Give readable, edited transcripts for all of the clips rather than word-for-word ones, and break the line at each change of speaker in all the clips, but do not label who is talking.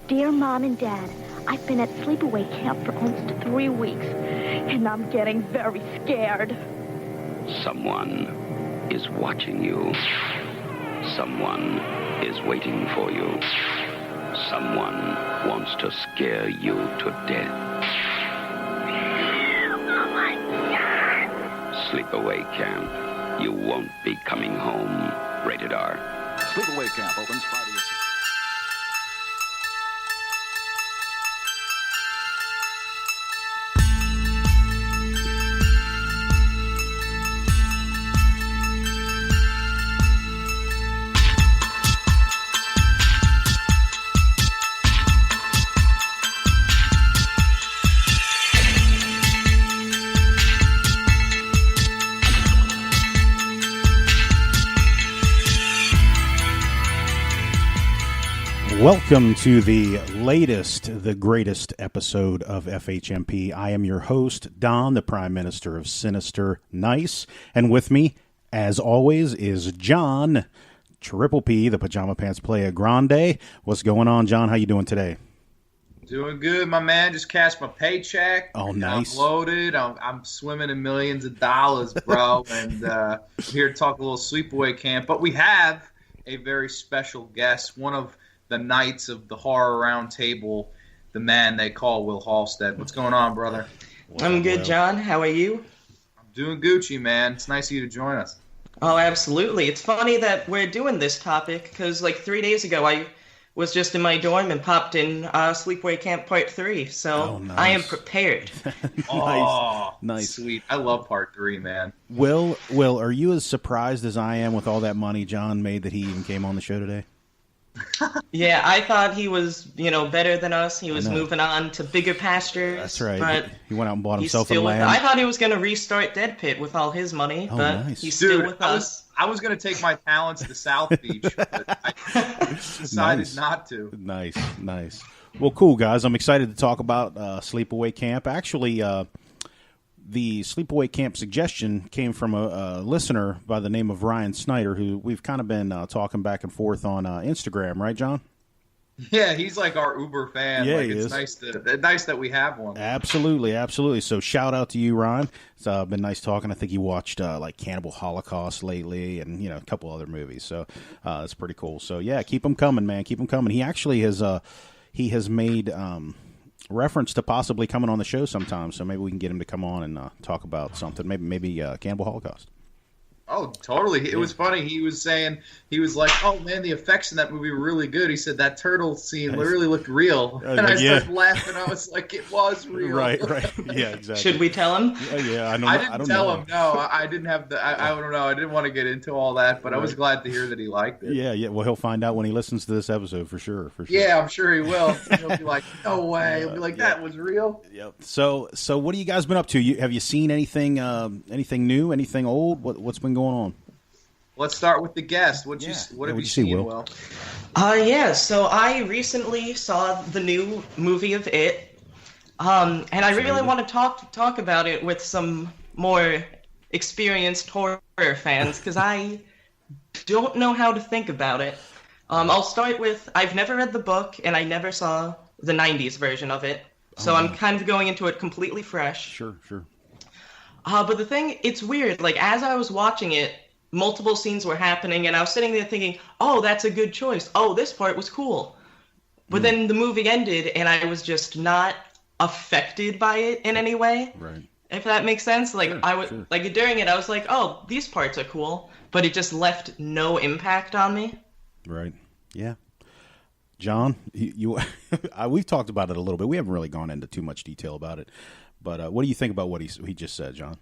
Dear Mom and Dad, I've been at Sleepaway Camp for almost 3 weeks, and I'm getting very scared.
Someone is watching you. Someone is waiting for you. Someone wants to scare you to death. Oh my God! Sleepaway Camp. You won't be coming home. Rated R.
Sleepaway Camp opens Friday.
Welcome to the latest, the greatest episode of FHMP. I am your host, Don, the Prime Minister of Sinister Nice. And with me, as always, is John, Triple P, the Pajama Pants Playa Grande. What's going on, John? How you doing today?
Doing good, my man. Just cashed my paycheck.
Oh, nice.
I'm loaded. I'm swimming in millions of dollars, bro. And I'm here to talk a little Sleepaway Camp. But we have a very special guest, one of the knights of the horror round table, the man they call Will Halstead. What's going on, brother?
I'm good, John. How are you?
I'm doing Gucci, man. It's nice of you to join us.
Oh, absolutely. It's funny that we're doing this topic because, like, 3 days ago, I was just in my dorm and popped in Sleepaway Camp Part 3, so
nice.
I am prepared.
Nice.
Sweet. I love Part 3, man.
Will, are you as surprised as I am with all that money John made that he even came on the show today?
Yeah, I thought he was, better than us. He was moving on to bigger pastures.
That's right.
But
he went out and bought himself a land.
I thought he was going to restart Dead Pit with all his money, but
nice.
he's still with us.
I was going to take my talents to South Beach, but I decided not to.
Nice. Well, cool, guys. I'm excited to talk about Sleepaway Camp. Actually, the Sleepaway Camp suggestion came from a listener by the name of Ryan Snyder, who we've kind of been talking back and forth on Instagram, right, John?
Yeah, he's like our Uber fan.
Yeah,
like,
he
it's
is.
nice that we have one.
Absolutely. So shout out to you, Ryan. It's been nice talking. I think he watched like Cannibal Holocaust lately, and a couple other movies. So it's pretty cool. So yeah, keep them coming, man. Keep them coming. He actually has made reference to possibly coming on the show sometime. So maybe we can get him to come on and talk about something. Maybe Cannibal Holocaust.
Oh, totally. It was funny. He was saying, he was like, oh, man, the effects in that movie were really good. He said that turtle scene really looked real. And I started laughing. I was like, it was real.
Right. Yeah, exactly.
Should we tell him?
Yeah,
I didn't tell him. No, I didn't have the, I don't know. I didn't want to get into all that, but I was glad to hear that he liked it.
Yeah. Well, he'll find out when he listens to this episode for sure.
Yeah, I'm sure he will. He'll be like, no way. He'll be like, that was real.
Yep. So what have you guys been up to? Have you seen anything new, anything old? What's been going on?
Let's start with the guest. What have you seen, Will?
So I recently saw the new movie of It, and I really want to talk about it with some more experienced horror fans, because I don't know how to think about it. I'll start with, I've never read the book, and I never saw the 90s version of it, so I'm kind of going into it completely fresh.
Sure.
But the thing, it's weird, like, as I was watching it, multiple scenes were happening, and I was sitting there thinking, oh, that's a good choice. Oh, this part was cool. But then the movie ended, and I was just not affected by it in any way.
Right.
If that makes sense. Like,
Sure.
like during it, I was like, oh, these parts are cool. But it just left no impact on me.
Right. Yeah. John, you we've talked about it a little bit. We haven't really gone into too much detail about it. But what do you think about what he just said, John?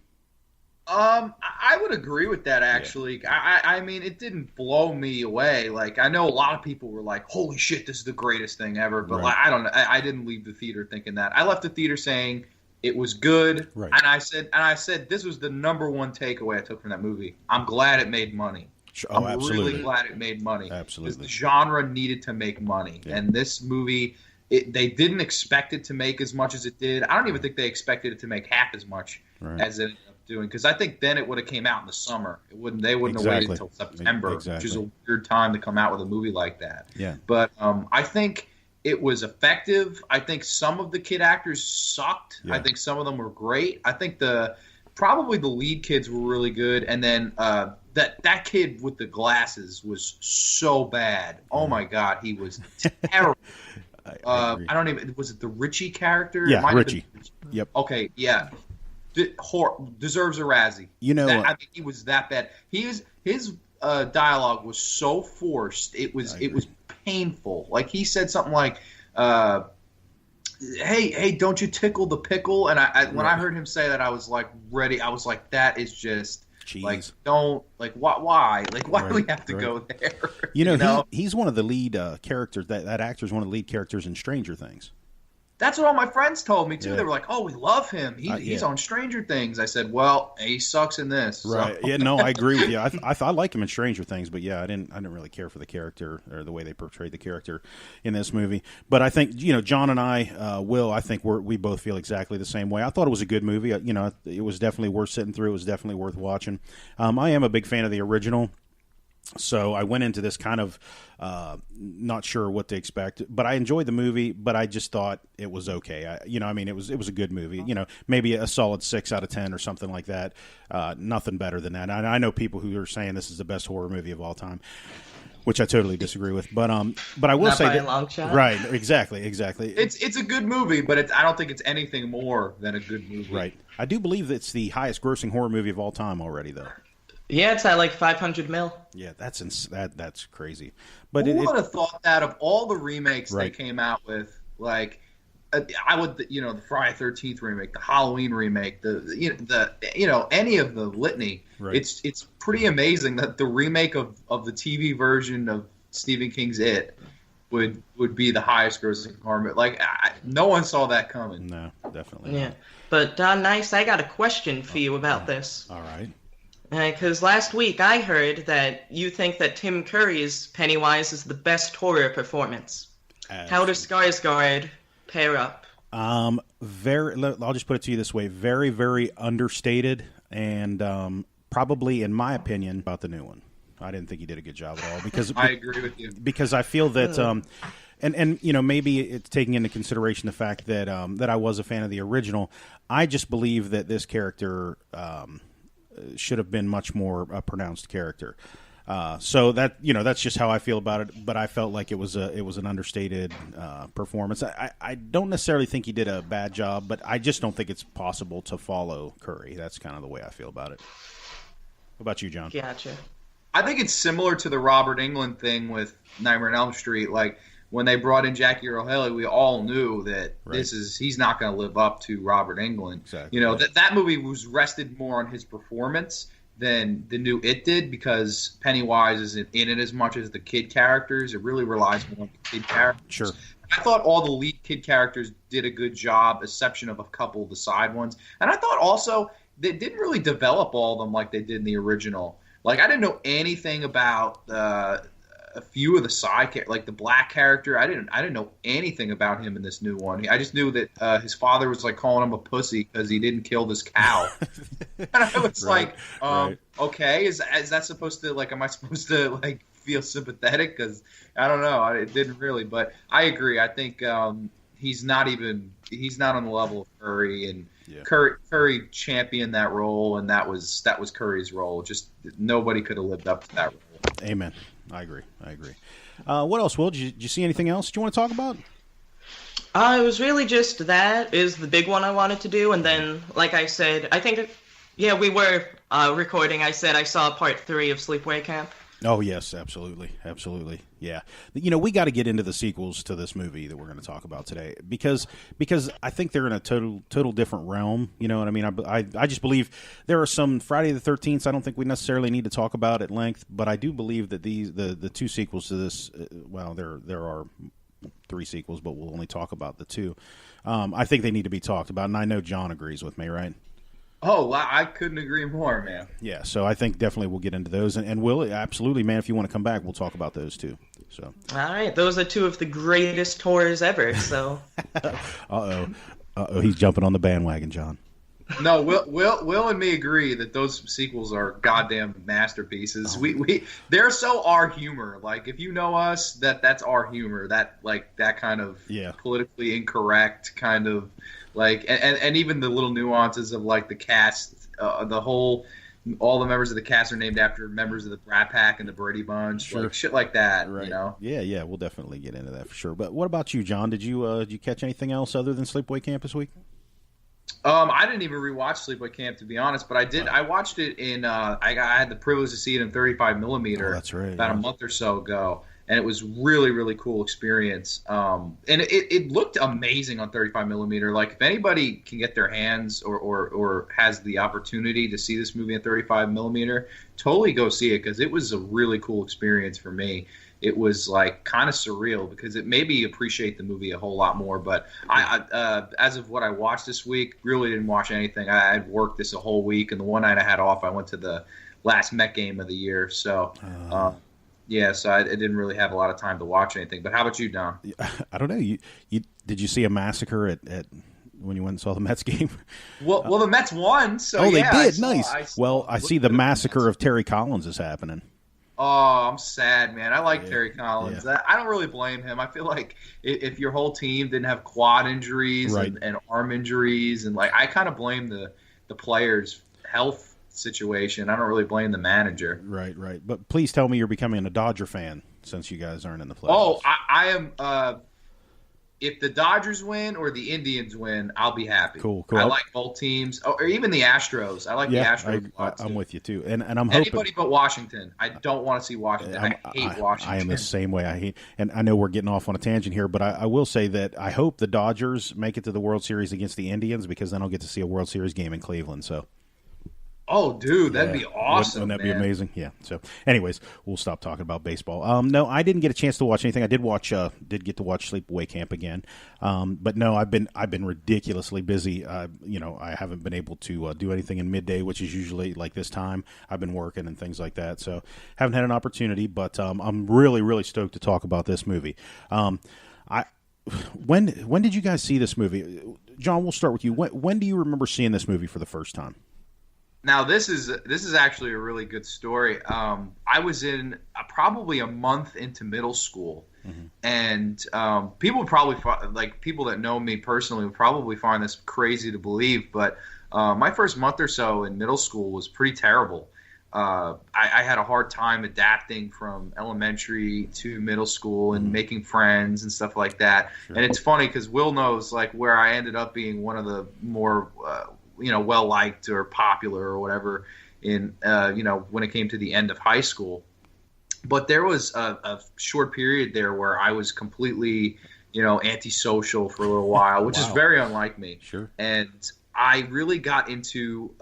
I would agree with that, actually. Yeah. I mean, it didn't blow me away. Like, I know a lot of people were like, holy shit, this is the greatest thing ever. But,
right.
like, I don't know. I didn't leave the theater thinking that. I left the theater saying it was good.
Right.
And I said this was the number one takeaway I took from that movie. I'm glad it made money.
Oh,
I'm
absolutely.
really glad it made money.
Absolutely.
Because the genre needed to make money. Yeah. And this movie, they didn't expect it to make as much as it did. I don't even think they expected it to make half as much as it ended up doing. Because I think then it would have came out in the summer. They wouldn't have waited until September, which is a weird time to come out with a movie like that.
Yeah.
But I think it was effective. I think some of the kid actors sucked.
Yeah.
I think some of them were great. I think probably the lead kids were really good, and then that kid with the glasses was so bad. Oh my God, he was terrible. I don't even. Was it the Richie character?
Yeah, Richie. Yep.
Okay, yeah. Deserves a Razzie.
You know,
I mean, he was that bad. His dialogue was so forced. It was painful. Like he said something like, "Hey, don't you tickle the pickle?" And when I heard him say that, I was like ready. I was like, that is just.
Jeez.
Like, don't, like, why? Like, why do we have to go there?
You know? He's one of the lead characters, that actor's one of the lead characters in Stranger Things.
That's what all my friends told me, too.
Yeah.
They were like, oh, we love him. He's on Stranger Things. I said, well, he sucks in this.
Right.
So.
Yeah, no, I agree with you. I like him in Stranger Things, but yeah, I didn't really care for the character or the way they portrayed the character in this movie. But I think, John and I, Will, I think we both feel exactly the same way. I thought it was a good movie. It was definitely worth sitting through. It was definitely worth watching. I am a big fan of the original. So I went into this kind of not sure what to expect, but I enjoyed the movie. But I just thought it was okay. It was a good movie. Maybe a solid 6 out of 10 or something like that. Nothing better than that. I know people who are saying this is the best horror movie of all time, which I totally disagree with. But I will say
by
that,
a long shot.
Right, exactly.
It's a good movie, but I don't think it's anything more than a good movie.
Right. I do believe it's the highest grossing horror movie of all time already, though.
Yeah, it's at like 500 mil.
Yeah, that's crazy. But
who would have thought that of all the remakes
right.
they came out with, like I would, the Friday 13th remake, the Halloween remake, any of the litany.
Right.
It's pretty amazing that the remake of the TV version of Stephen King's It would be the highest grossing horror movie. Like no one saw that coming.
No, definitely.
Yeah, but Don Nice, I got a question for you about this.
All right.
Because last week I heard that you think that Tim Curry's Pennywise is the best horror performance. How does Skarsgård pair up?
I'll just put it to you this way: very, very understated, and probably, in my opinion, about the new one. I didn't think he did a good job at all because
I agree with you.
Because I feel that, and maybe it's taking into consideration the fact that that I was a fan of the original. I just believe that this character. Should have been much more a pronounced character. So that that's just how I feel about it. But I felt like it was an understated performance. I don't necessarily think he did a bad job, but I just don't think it's possible to follow Curry. That's kind of the way I feel about it. What about you, John?
Gotcha.
I think it's similar to the Robert Englund thing with Nightmare on Elm Street. Like when they brought in Jackie Earle Haley, we all knew that he's not going to live up to Robert Englund.
Exactly.
That movie was rested more on his performance than the new It did, because Pennywise isn't in it as much as the kid characters. It really relies more on the kid characters.
Sure.
I thought all the lead kid characters did a good job, exception of a couple of the side ones. And I thought also they didn't really develop all of them like they did in the original. Like I didn't know anything about a few of the side characters, like the black character. I didn't know anything about him in this new one. I just knew that his father was like calling him a pussy because he didn't kill this cow. And I was okay, is that supposed to, like, am I supposed to like feel sympathetic? Because I don't know, it didn't really. But I agree. I think he's not on the level of Curry, and Curry championed that role, and that was Curry's role. Just nobody could have lived up to that role.
Amen. I agree. What else, Will? Did you see anything else you want to talk about?
It was really just that is the big one I wanted to do. And then, like I said, I think, we were recording. I said I saw part 3 of Sleepaway Camp.
Oh, yes, absolutely. Yeah. We got to get into the sequels to this movie that we're going to talk about today because I think they're in a total different realm. You know what I mean? I just believe there are some Friday the 13th I don't think we necessarily need to talk about at length, but I do believe that the 2 sequels to this, there are 3 sequels, but we'll only talk about the 2. I think they need to be talked about, and I know John agrees with me, right?
Oh, I couldn't agree more, man.
Yeah, so I think definitely we'll get into those. And Will, absolutely, man, if you want to come back, we'll talk about those too. So.
All right, those are 2 of the greatest horrors ever, so.
Uh-oh, he's jumping on the bandwagon, John.
No, Will and me agree that those sequels are goddamn masterpieces. They're so our humor. Like, if you know us, that's our humor. That kind of politically incorrect kind of like, and even the little nuances of like the cast, all the members of the cast are named after members of the Brat Pack and the Brady Bunch, like shit like that.
Right.
You know?
Yeah, we'll definitely get into that for sure. But what about you, John? Did you catch anything else other than Sleepaway Camp this week?
I didn't even rewatch Sleepaway Camp, to be honest, but I did. I watched it in. I had the privilege to see it in 35 millimeter.
Oh, that's right.
About a month or so ago, and it was really, really cool experience. And it looked amazing on 35 millimeter. Like, if anybody can get their hands or has the opportunity to see this movie in 35 millimeter, totally go see it, because it was a really cool experience for me. It was like kind of surreal, because it made me appreciate the movie a whole lot more. But I as of what I watched this week, really didn't watch anything. I had worked this a whole week, and the one night I had off, I went to the last Met game of the year. So, so I didn't really have a lot of time to watch anything. But how about you, Don?
I don't know. You did you see a massacre at when you went and saw the Mets game?
Well, the Mets won. So
they did. Nice. I see the massacre of Terry Collins is happening.
Oh, I'm sad, man. I like Terry Collins. Yeah. I don't really blame him. I feel like if your whole team didn't have quad injuries and arm injuries, and like, I kind of blame the players' health situation. I don't really blame the manager. Right.
But please tell me you're becoming a Dodger fan since you guys aren't in the playoffs.
Oh, I am. If the Dodgers win or the Indians win, I'll be happy.
Cool.
I like both teams, or even the Astros. I like the Astros.
I'm with you too, and I'm hoping
anybody but Washington. I don't want to see Washington. I hate Washington.
I am the same way. And I know we're getting off on a tangent here, but I will say that I hope the Dodgers make it to the World Series against the Indians, because then I'll get to see a World Series game in Cleveland. So.
Oh, dude, that'd be awesome.
Wouldn't that be amazing? Yeah. So, anyways, we'll stop talking about baseball. No, I didn't get a chance to watch anything. I did get to watch Sleepaway Camp again. But no, I've been ridiculously busy. I haven't been able to do anything in midday, which is usually like this time. I've been working and things like that, so haven't had an opportunity. But I'm really, really stoked to talk about this movie. When did you guys see this movie? John, we'll start with you. When do you remember seeing this movie for the first time?
Now, this is actually a really good story. I was in probably a month into middle school, and people probably people that know me personally would probably find this crazy to believe, but my first month or so in middle school was pretty terrible. I had a hard time adapting from elementary to middle school and making friends and stuff like that. Sure. And it's funny because Will knows like where I ended up being one of the more well liked or popular or whatever in when it came to the end of high school. But there was a short period there where I was completely antisocial for a little while, which is very unlike me.
Sure.
And I really got into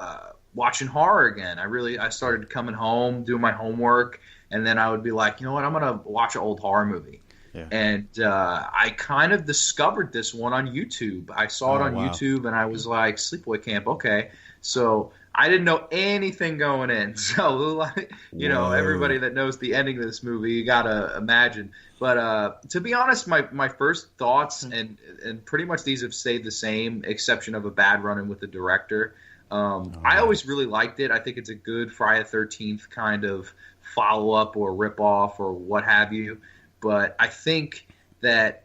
watching horror again. I started coming home, doing my homework, and then I would be like, you know what, I'm gonna watch an old horror movie. Yeah. And I kind of discovered this one on YouTube. I saw it on YouTube, and I was like, Sleepaway Camp, okay. So I didn't know anything going in. So, everybody that knows the ending of this movie, you got to imagine. But to be honest, my first thoughts, and pretty much these have stayed the same, exception of a bad run-in with the director. I always really liked it. I think it's a good Friday the 13th kind of follow-up or rip-off or what have you. But I think that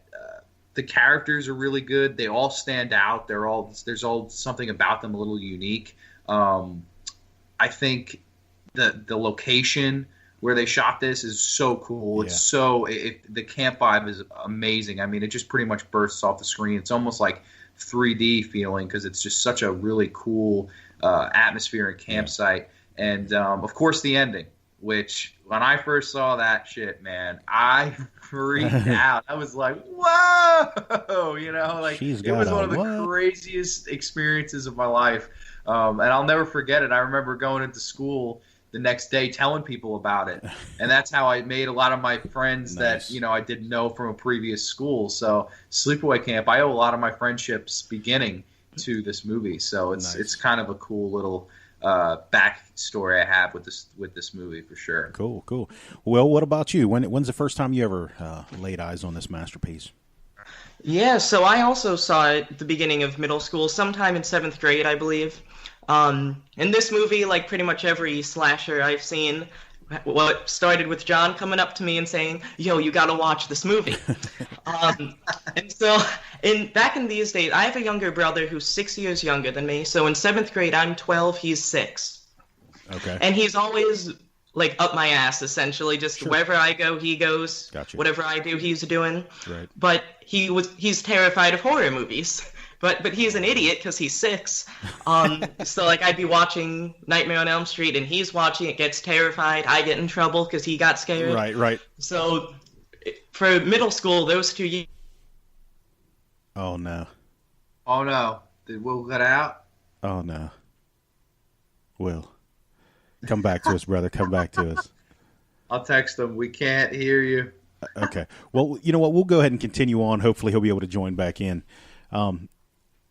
the characters are really good. They all stand out. There's all something about them a little unique. I think the location where they shot this is so cool. It's the camp vibe is amazing. I mean, it just pretty much bursts off the screen. It's almost like 3D feeling because it's just such a really cool atmosphere and campsite. And of course, the ending. Which, when I first saw that shit, man, I freaked out. I was like, whoa! It was one of the craziest experiences of my life. And I'll never forget it. I remember going into school the next day telling people about it. And that's how I made a lot of my friends that, I didn't know from a previous school. So, Sleepaway Camp, I owe a lot of my friendships beginning to this movie. So, it's kind of a cool little backstory I have with this movie for sure.
Cool. Well, what about you? When's the first time you ever laid eyes on this masterpiece?
Yeah, so I also saw it at the beginning of middle school, sometime in 7th grade, I believe. In this movie, like pretty much every slasher I've seen, what started with John coming up to me and saying, "Yo, you gotta watch this movie." And so, back in these days, I have a younger brother who's 6 years younger than me. So in 7th grade, I'm 12, he's 6.
Okay.
And he's always like up my ass, essentially. Just wherever I go, he goes.
Gotcha.
Whatever I do, he's doing.
Right.
But he's terrified of horror movies. But he's an idiot because he's 6. So like I'd be watching Nightmare on Elm Street and he's watching it, gets terrified. I get in trouble because he got scared.
Right.
So for middle school, those 2 years.
Oh no.
Oh no! Did Will get out?
Oh no. Will, come back to us, brother. Come back to us.
I'll text him. We can't hear you.
Okay. Well, you know what? We'll go ahead and continue on. Hopefully, he'll be able to join back in.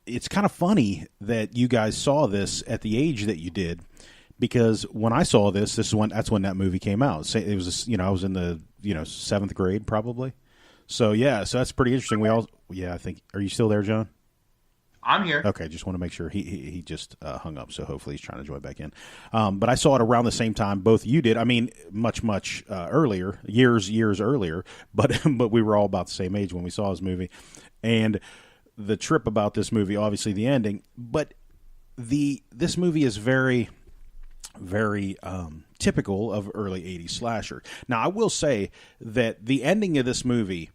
It's kind of funny that you guys saw this at the age that you did, because when I saw this, that's when that movie came out. It was, I was in the 7th grade probably. So yeah, so that's pretty interesting. I think. Are you still there, John?
I'm here.
Okay, just want to make sure he just hung up. So hopefully he's trying to join back in. But I saw it around the same time both you did. I mean, much earlier, years earlier. But we were all about the same age when we saw this movie, and the trip about this movie, obviously the ending, but this movie is very, very typical of early 80s slasher. Now, I will say that the ending of this movie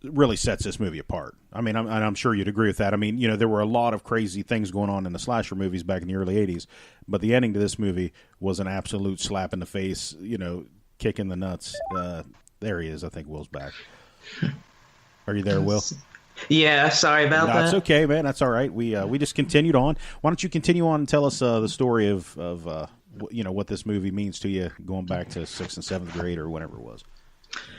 really sets this movie apart. I mean, I'm sure you'd agree with that. I mean, there were a lot of crazy things going on in the slasher movies back in the early 80s, but the ending to this movie was an absolute slap in the face, kick in the nuts. There he is. I think Will's back. Are you there, Will?
Yeah, sorry about that.
That's okay, man. That's all right. We just continued on. Why don't you continue on and tell us the story of what this movie means to you, going back to 6th and 7th grade or whenever it was.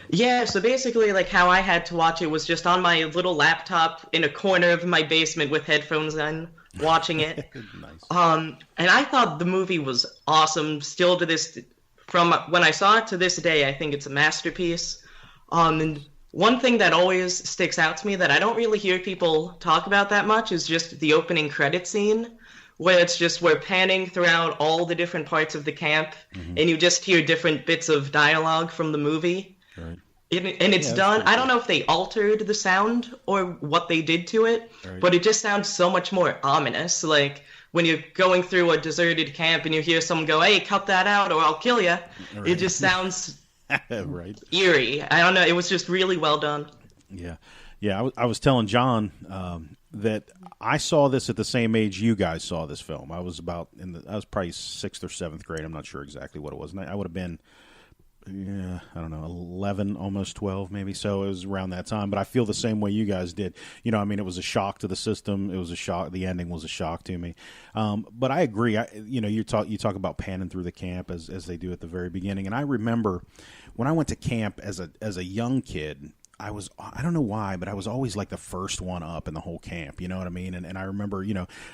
Yeah, so basically, like, how I had to watch it was just on my little laptop in a corner of my basement with headphones on, watching it.
Nice.
And I thought the movie was awesome. Still to this, from when I saw it to this day, I think it's a masterpiece. And one thing that always sticks out to me that I don't really hear people talk about that much is just the opening credit scene, where we're panning throughout all the different parts of the camp, and you just hear different bits of dialogue from the movie.
Right.
And it's done. I don't know if they altered the sound or what they did to it, but it just sounds so much more ominous. Like when you're going through a deserted camp and you hear someone go, "Hey, cut that out or I'll kill you." Right. It just sounds
right.
eerie. I don't know. It was just really well done.
Yeah. I was telling John that I saw this at the same age you guys saw this film. I was probably 6th or 7th grade. I'm not sure exactly what it was. And I would have been, I don't know, 11, almost 12 maybe. So it was around that time. But I feel the same way you guys did. I mean, it was a shock to the system. It was a shock. The ending was a shock to me. But I agree. You talk about panning through the camp as they do at the very beginning. And I remember when I went to camp as a young kid, I don't know why, but I was always like the first one up in the whole camp, you know what I mean? And I remember,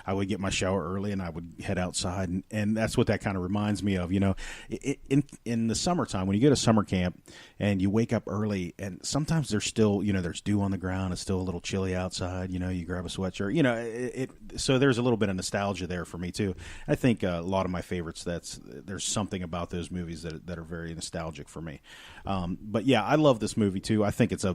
I would get my shower early and I would head outside, and that's what that kind of reminds me of, in the summertime, when you go to summer camp and you wake up early and sometimes there's still, there's dew on the ground, it's still a little chilly outside, you grab a sweatshirt, so there's a little bit of nostalgia there for me too. I think a lot of my favorites, there's something about those movies that are very nostalgic for me. But yeah, I love this movie too. I think it's a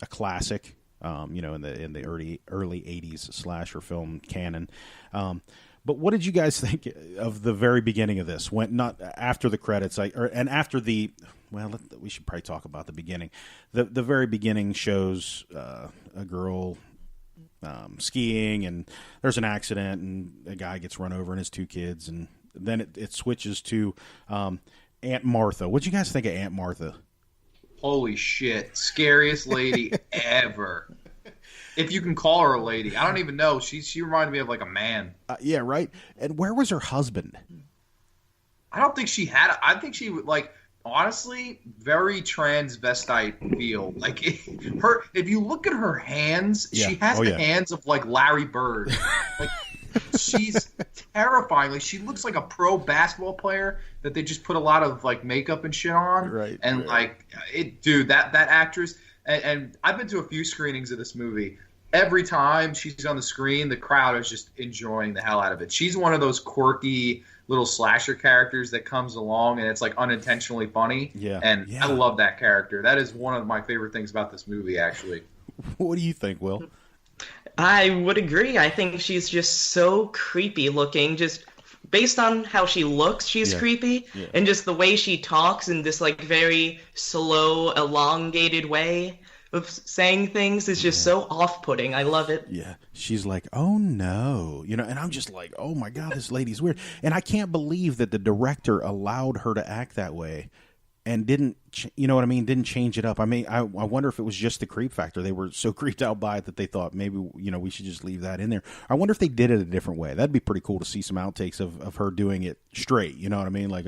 classic, in the early 80s slasher film canon. But what did you guys think of the very beginning of this? When not after the credits, and after we should probably talk about the beginning. The very beginning shows a girl skiing, and there's an accident, and a guy gets run over and his 2 kids, and then it switches to Aunt Martha. What'd you guys think of Aunt Martha?
Holy shit. Scariest lady ever. If you can call her a lady. I don't even know. She reminded me of like a man.
Yeah, right. And where was her husband?
I don't think she had I think she would, like, honestly, very transvestite feel. Like, if you look at her hands, she has the hands of like Larry Bird. Like, she's terrifying. Like, she looks like a pro basketball player that they just put a lot of like makeup and shit on.
Right.
And like, dude, that actress, and I've been to a few screenings of this movie. Every time she's on the screen, the crowd is just enjoying the hell out of it. She's one of those quirky little slasher characters that comes along and it's like unintentionally funny.
Yeah.
And
yeah.
I love that character. That is one of my favorite things about this movie, actually.
What do you think, Will?
I would agree. I think she's just so creepy looking. Just based on how she looks, she's creepy. Yeah. And just the way she talks in this like very slow, elongated way of saying things is just so off-putting. I love it.
Yeah. She's like, oh no. You know, and I'm just like, oh my God, this lady's weird. And I can't believe that the director allowed her to act that way and didn't, you know what I mean? Didn't change it up. I mean, I wonder if it was just the creep factor. They were so creeped out by it that they thought maybe, you know, we should just leave that in there. I wonder if they did it a different way. That'd be pretty cool to see some outtakes of her doing it straight. You know what I mean? Like,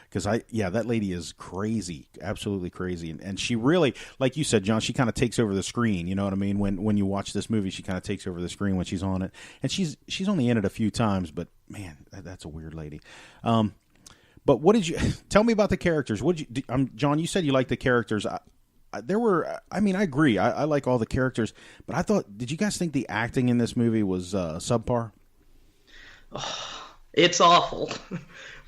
because that lady is crazy, absolutely crazy. And she really, like you said, John, she kind of takes over the screen. You know what I mean? When you watch this movie, she kind of takes over the screen when she's on it. And she's only in it a few times, but man, that's a weird lady. But what did you tell me about the characters? John? You said you liked the characters. I agree. I like all the characters, but I thought, did you guys think the acting in this movie was subpar?
Oh, it's awful.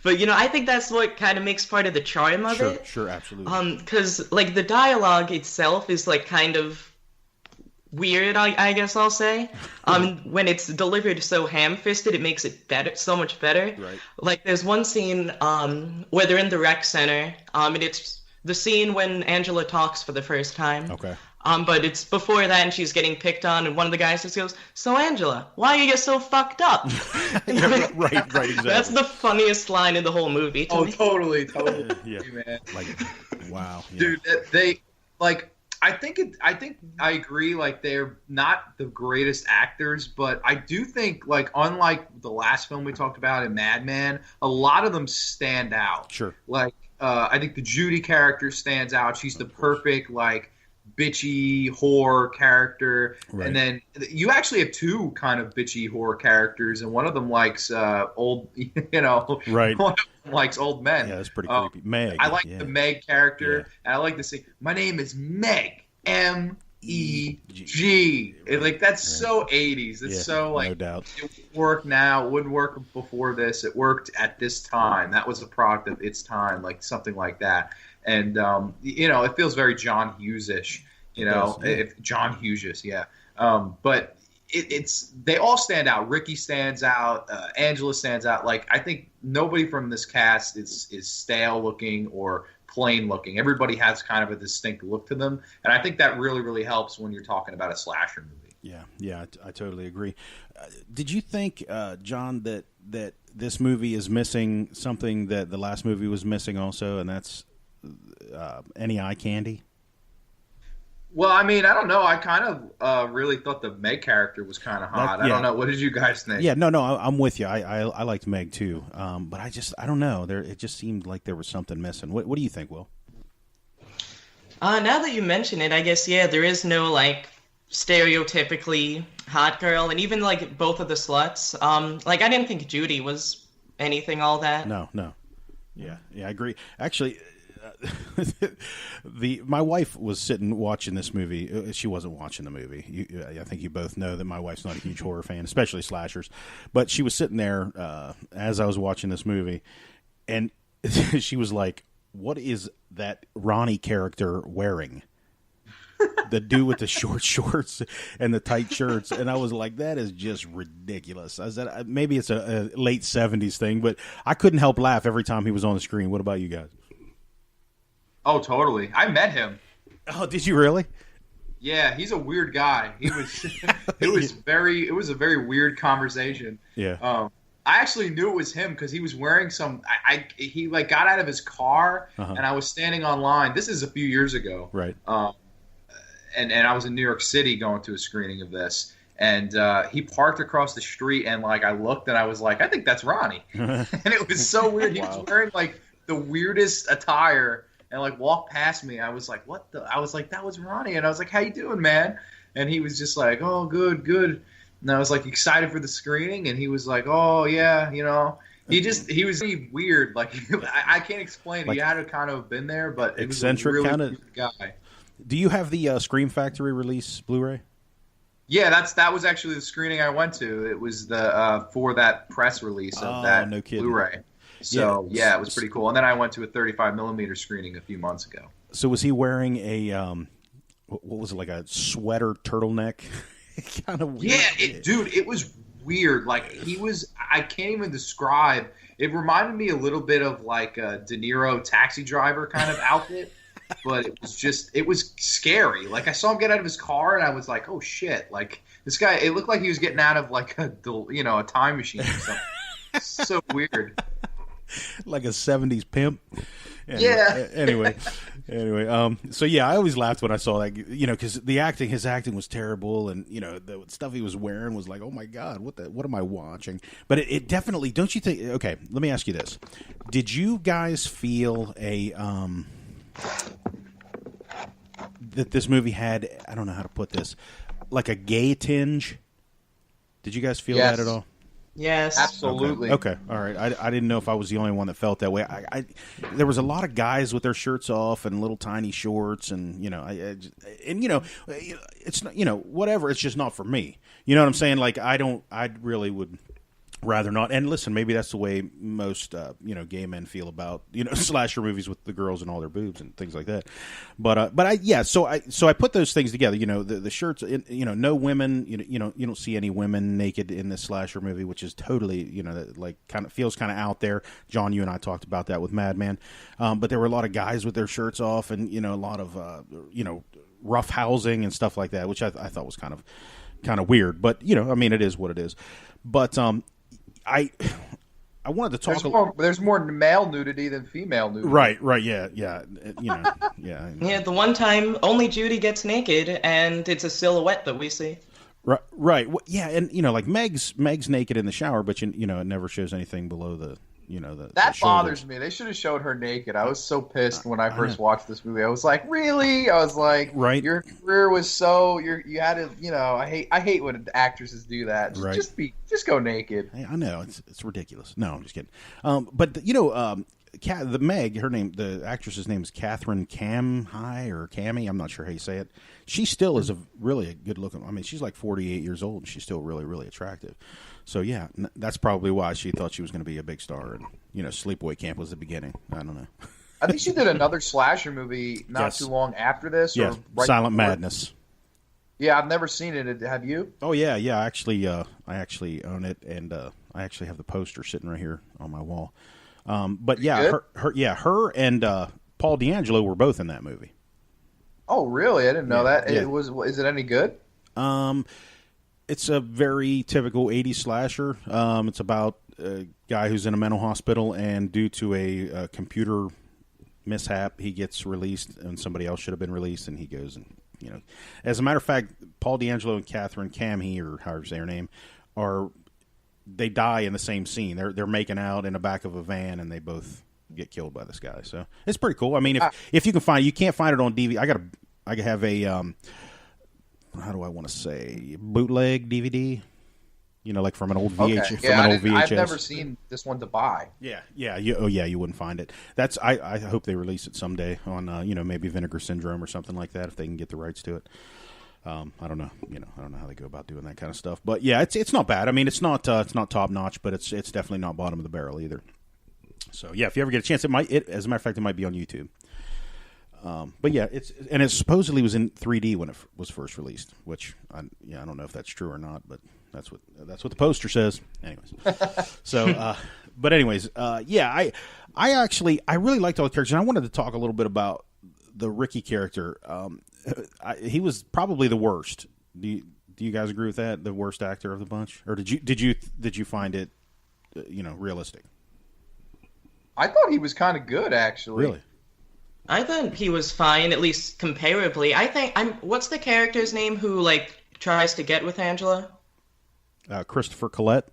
But, you know, I think that's what kind of makes part of the charm of it.
Sure, absolutely.
Because, like, the dialogue itself is, like, kind of weird, I guess I'll say. When it's delivered so ham-fisted, it makes it better, so much better.
Right.
Like, there's one scene where they're in the rec center, and it's the scene when Angela talks for the first time.
Okay.
But it's before that, and she's getting picked on, and one of the guys just goes, "So, Angela, why are you so fucked up?"
right, exactly.
That's the funniest line in the whole movie to me.
Totally,
yeah.
Man.
Like, wow. Yeah.
Dude, they, like... I think I agree. Like, they're not the greatest actors, but I do think, like, unlike the last film we talked about in Mad Men, a lot of them stand out.
Sure.
Like, I think the Judy character stands out. She's the perfect, like, bitchy whore character. Right. And then you actually have two kind of bitchy whore characters, and one of them likes old, you know,
right.
One of them likes old men.
Yeah, that's pretty creepy. Meg.
I like the Meg character, and I like to say, my name is Meg, M-E-G. Like, that's so 80s. It's so, like,
no doubt.
It would work now. It wouldn't work before this. It worked at this time. That was a product of its time, like something like that. And, you know, it feels very John Hughes-ish, you know, if John Hughes, yeah. But it's they all stand out. Ricky stands out. Angela stands out. Like, I think nobody from this cast is stale looking or plain looking. Everybody has kind of a distinct look to them. And I think that really, really helps when you're talking about a slasher movie.
Yeah, I totally agree. Did you think, John, that this movie is missing something that the last movie was missing also, and that's any eye candy?
Well, I mean, I don't know. I kind of really thought the Meg character was kind of hot. I don't know. What did you guys think?
Yeah, no, I'm with you. I liked Meg too, but I don't know. It just seemed like there was something missing. What do you think, Will?
Now that you mention it, I guess there is no like stereotypically hot girl, and even like both of the sluts. Like, I didn't think Judy was anything all that.
No. Yeah, I agree. Actually, my wife was sitting watching this movie. She wasn't watching the movie. I think you both know that my wife's not a huge horror fan, especially slashers. But she was sitting there as I was watching this movie, and she was like, "What is that Ronnie character wearing?" The dude with the short shorts and the tight shirts. And I was like, that is just ridiculous. I said, maybe it's a late 70s thing, but I couldn't help laugh every time he was on the screen. What about you guys?
Oh, totally. I met him.
Oh, did you really?
Yeah, he's a weird guy. He was. It was a very weird conversation.
Yeah.
I actually knew it was him because he was wearing some. He like got out of his car, and I was standing online. This is a few years ago.
Right.
And I was in New York City going to a screening of this, and he parked across the street, and like I looked and I was like, I think that's Ronnie, and it was so weird. He was wearing like the weirdest attire. And like walked past me, I was like, "What the?" I was like, "That was Ronnie," and I was like, "How you doing, man?" And he was just like, "Oh, good." And I was like excited for the screening, and he was like, "Oh yeah, you know." He was really weird. Like I can't explain. Like, he had to kind of been there, but it was a really weird guy.
Do you have the Scream Factory release Blu-ray?
Yeah, that was actually the screening I went to. It was the for that press release of that
no kidding.
Blu-ray. So yeah, it was pretty cool. And then I went to a 35mm screening a few months ago.
So was he wearing a what was it, like a sweater turtleneck? Kind of weird.
Yeah, dude, it was weird. Like I can't even describe. It reminded me a little bit of like a De Niro Taxi Driver kind of outfit. But it was scary. Like I saw him get out of his car, and I was like, "Oh shit!" Like this guy, it looked like he was getting out of like a time machine or something. So weird,
like a '70s pimp.
Yeah.
Anyway. So yeah, I always laughed when I saw that, because his acting was terrible, and the stuff he was wearing was like, oh my god, what am I watching? But it definitely, don't you think? Okay, let me ask you this: did you guys feel that this movie had, I don't know how to put this, like a gay tinge? Did you guys feel that at all?
Yes,
absolutely.
Okay. All right. I didn't know if I was the only one that felt that way. There was a lot of guys with their shirts off and little tiny shorts, and it's not, whatever. It's just not for me. You know what I'm saying? Like I really would rather not. And listen, maybe that's the way most gay men feel about slasher movies with the girls and all their boobs and things like that. So I put those things together. The shirts. No women. You don't see any women naked in this slasher movie, which is totally like kind of feels kind of out there. John, you and I talked about that with Madman, but there were a lot of guys with their shirts off, and a lot of rough housing and stuff like that, which I thought was kind of weird. But it is what it is. But I wanted to talk.
There's more male nudity than female nudity.
Right. Yeah. Yeah.
Yeah. The one time only Judy gets naked, and it's a silhouette that we see.
Right. Yeah, and like Meg's naked in the shower, but it never shows anything below the
that bothers me. They should have showed her naked. I was so pissed when I first watched this movie. I was like, really? I was like,
right.
Your career was so you had to I hate when actresses do that.
Right.
Just go naked.
I know it's ridiculous. No, I'm just kidding. But the Meg, her name, the actress's name is Catherine Camhi or Cammy. I'm not sure how you say it. She still is really a good looking. I mean, she's like 48 years old, and she's still really, really attractive. So yeah, that's probably why she thought she was going to be a big star. And Sleepaway Camp was the beginning. I don't know.
I think she did another slasher movie not too long after this.
Yeah, Silent Madness.
Yeah, I've never seen it. Have you?
Oh yeah. I actually own it, and I actually have the poster sitting right here on my wall. But yeah, her and Paul D'Angelo were both in that movie.
Oh really? I didn't know that.
Yeah.
Is it any good?
It's a very typical 80s slasher. It's about a guy who's in a mental hospital, and due to a computer mishap, he gets released, and somebody else should have been released, and he goes and, As a matter of fact, Paul D'Angelo and Catherine Camhi, or however you say her name, they die in the same scene. They're making out in the back of a van, and they both get killed by this guy. So it's pretty cool. I mean, if you can find it, you can't find it on DVD. I have a how do I want to say, bootleg DVD? Like from an old VHS.
Okay. I've never seen this one to buy.
Yeah. You wouldn't find it. I hope they release it someday on maybe Vinegar Syndrome or something like that if they can get the rights to it. I don't know. I don't know how they go about doing that kind of stuff. But yeah, it's not bad. I mean, it's not top notch, but it's definitely not bottom of the barrel either. So yeah, if you ever get a chance, as a matter of fact, it might be on YouTube. But yeah, it supposedly was in 3D when it was first released, which I don't know if that's true or not, but that's what the poster says. Anyways, so but anyways, I really liked all the characters, and I wanted to talk a little bit about the Ricky character. He was probably the worst. Do you guys agree with that? The worst actor of the bunch, or did you find it realistic?
I thought he was kind of good, actually.
Really?
I thought he was fine, at least comparably. I think what's the character's name who tries to get with Angela?
Christopher Collette.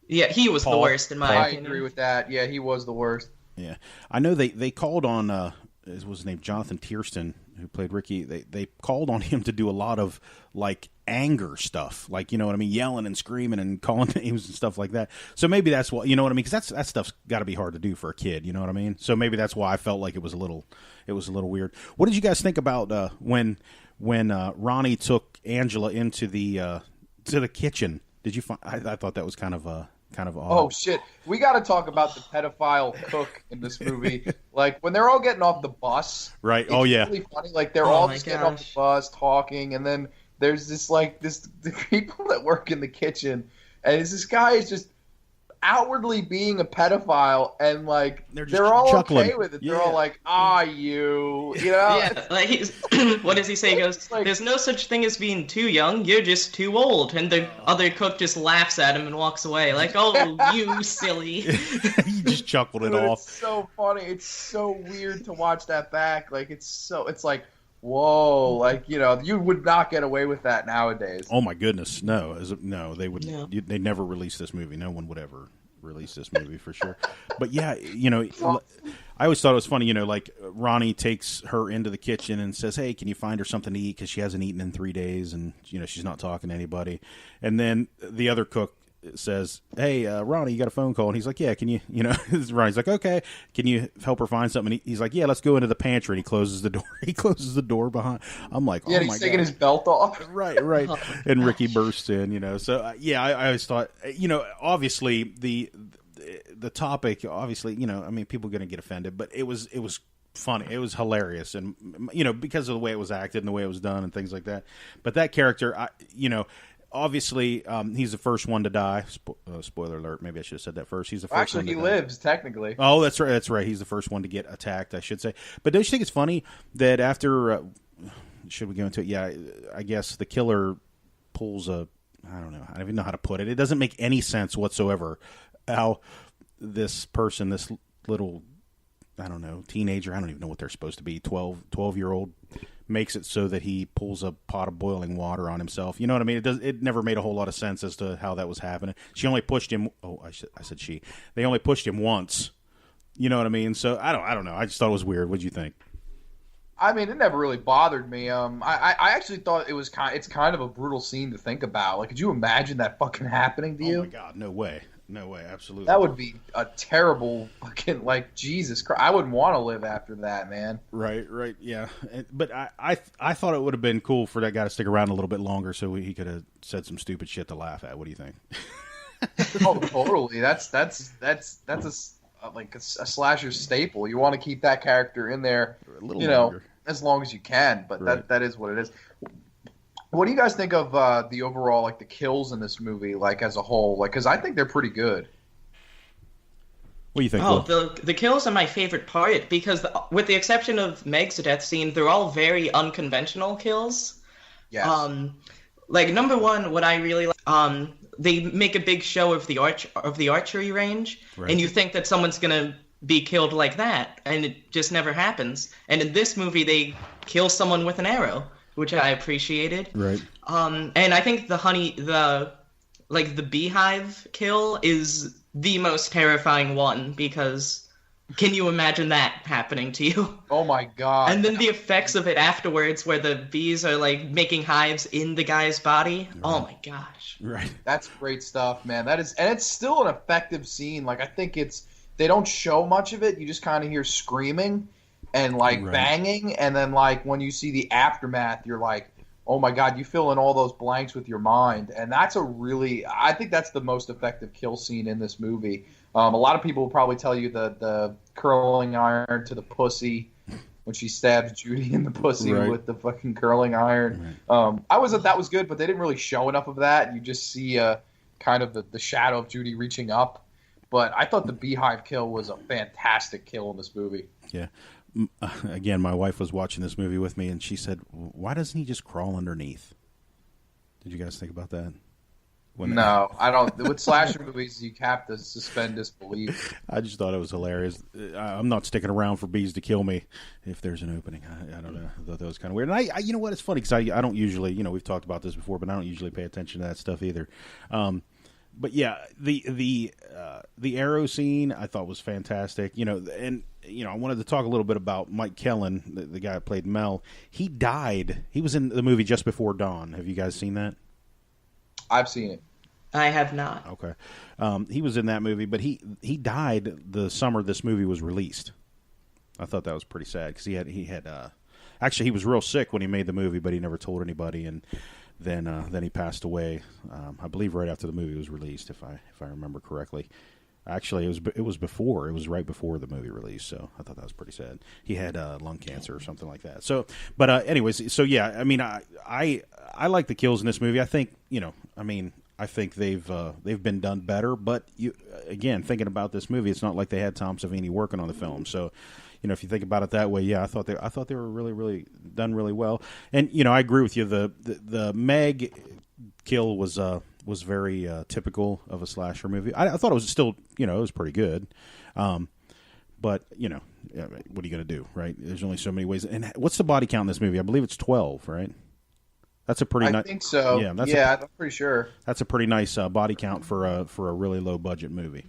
Yeah, he was the worst in my opinion.
I agree with that. Yeah, he was the worst.
Yeah, I know they called on what was his name, Jonathan Tiersten, who played Ricky. They called on him to do a lot of anger stuff, like, you know what I mean, yelling and screaming and calling names and stuff like that. So maybe that's what, you know what I mean, because that stuff's got to be hard to do for a kid, you know what I mean. So maybe that's why I felt like it was a little weird. What did you guys think about when Ronnie took Angela into the kitchen? Did you find? I thought that was kind of odd.
Oh shit, we got to talk about the pedophile cook in this movie. Like when they're all getting off the bus,
right?
It's
really
funny. Like they're all just getting off the bus talking, and then there's the people that work in the kitchen, and this guy is just outwardly being a pedophile, and like they're all
chuckling.
okay with it.
Yeah.
They're all like, you know?
Yeah, like he's, what does he say? He goes,
like,
there's no such thing as being too young, you're just too old. And the other cook just laughs at him and walks away, like, oh, you silly.
He just chuckled it off.
It's so funny. It's so weird to watch that back. Like, it's like, whoa, like, you know, you would not get away with that nowadays.
Oh my goodness, no, they would. No. They never release this movie. No one would ever release this movie for sure. But yeah, you know, I always thought it was funny. You know, like Ronnie takes her into the kitchen and says, "Hey, can you find her something to eat? Because she hasn't eaten in 3 days, and you know she's not talking to anybody." And then the other cook says, "Hey, Ronnie, you got a phone call?" And he's like, "Yeah, can you know?" Ronnie's like, "Okay, can you help her find something?" And he's like, "Yeah, let's go into the pantry." And he closes the door. He closes the door behind. I'm like, "Oh my god!"
Yeah, he's taking his belt off.
Right. And Ricky bursts in. You know, so yeah, I always thought, you know, obviously the topic, obviously, you know, I mean, people are going to get offended, but it was funny. It was hilarious, and you know, because of the way it was acted and the way it was done and things like that. But that character, you know. Obviously, he's the first one to die. Spoiler alert. Maybe I should have said that first. He's the first one to die.
Actually, he lives, technically.
Oh, that's right. That's right. He's the first one to get attacked, I should say. But don't you think it's funny that after... should we go into it? Yeah, I guess the killer pulls I don't know. I don't even know how to put it. It doesn't make any sense whatsoever how this person, this little, I don't know, teenager, I don't even know what they're supposed to be, 12-year-old, makes it so that he pulls a pot of boiling water on himself. You know what I mean? It never made a whole lot of sense as to how that was happening. She only pushed him. Oh, I said she. They only pushed him once. You know what I mean? So I don't know. I just thought it was weird. What'd you think?
I mean, it never really bothered me. I actually thought it's kind of a brutal scene to think about. Like, could you imagine that fucking happening to you?
Oh my god, no way. No way, absolutely.
That would be a terrible fucking, like, Jesus Christ. I wouldn't want to live after that, man.
Right, yeah. But I thought it would have been cool for that guy to stick around a little bit longer so he could have said some stupid shit to laugh at. What do you think?
Oh, totally. That's a slasher staple. You want to keep that character in there,
a little longer.
As long as you can. But
right.
that is what it is. What do you guys think of the overall, like, the kills in this movie, like, as a whole? Like, because I think they're pretty good.
What do you think?
Oh, the kills are my favorite part because, with the exception of Meg's death scene, they're all very unconventional kills.
Yes.
Like, number one, what I really like, they make a big show of the archery range,
right.
And you think that someone's gonna be killed like that, and it just never happens. And in this movie, they kill someone with an arrow, which I appreciated.
Right.
And I think the beehive kill is the most terrifying one because can you imagine that happening to you?
Oh my god.
And then the effects of it afterwards where the bees are like making hives in the guy's body. Right. Oh my gosh.
Right.
That's great stuff, man. And it's still an effective scene. Like, I think they don't show much of it. You just kind of hear screaming and like
right.
banging, and then like when you see the aftermath, you're like, oh my god, you fill in all those blanks with your mind, and I think that's the most effective kill scene in this movie. A lot of people will probably tell you the curling iron to the pussy when she stabs Judy in the pussy
right.
with the fucking curling iron. Right. That was good, but they didn't really show enough of that. You just see kind of the shadow of Judy reaching up. But I thought the beehive kill was a fantastic kill in this movie.
Yeah. Again, my wife was watching this movie with me, and she said, "Why doesn't he just crawl underneath?" Did you guys think about that?
No, I don't. With slasher movies, you have to suspend disbelief.
I just thought it was hilarious. I'm not sticking around for bees to kill me if there's an opening. I don't know. I thought that was kind of weird. And I you know what? It's funny because I don't usually, you know, we've talked about this before, but I don't usually pay attention to that stuff either. But yeah, the arrow scene I thought was fantastic. You know, and I wanted to talk a little bit about Mike Kellen, the guy who played Mel. He died. He was in the movie Just Before Dawn. Have you guys seen that?
I've seen it.
I have not.
Okay. He was in that movie, but he died the summer this movie was released. I thought that was pretty sad because he had actually he was real sick when he made the movie, but he never told anybody, and then he passed away. I believe right after the movie was released, if I remember correctly. Actually, it was right before the movie release, so I thought that was pretty sad. He had lung cancer or something like that. So, but anyways, so yeah, I mean, I like the kills in this movie. I think I think they've been done better. But again, thinking about this movie, it's not like they had Tom Savini working on the film. So, if you think about it that way, yeah, I thought they were really, really done really well. And I agree with you. The Meg kill was very typical of a slasher movie. I thought it was still, it was pretty good. But what are you going to do, right? There's only so many ways. And what's the body count in this movie? I believe it's 12, right? That's a pretty. I think
so. Yeah, I'm pretty sure.
That's a pretty nice body count for a really low budget movie.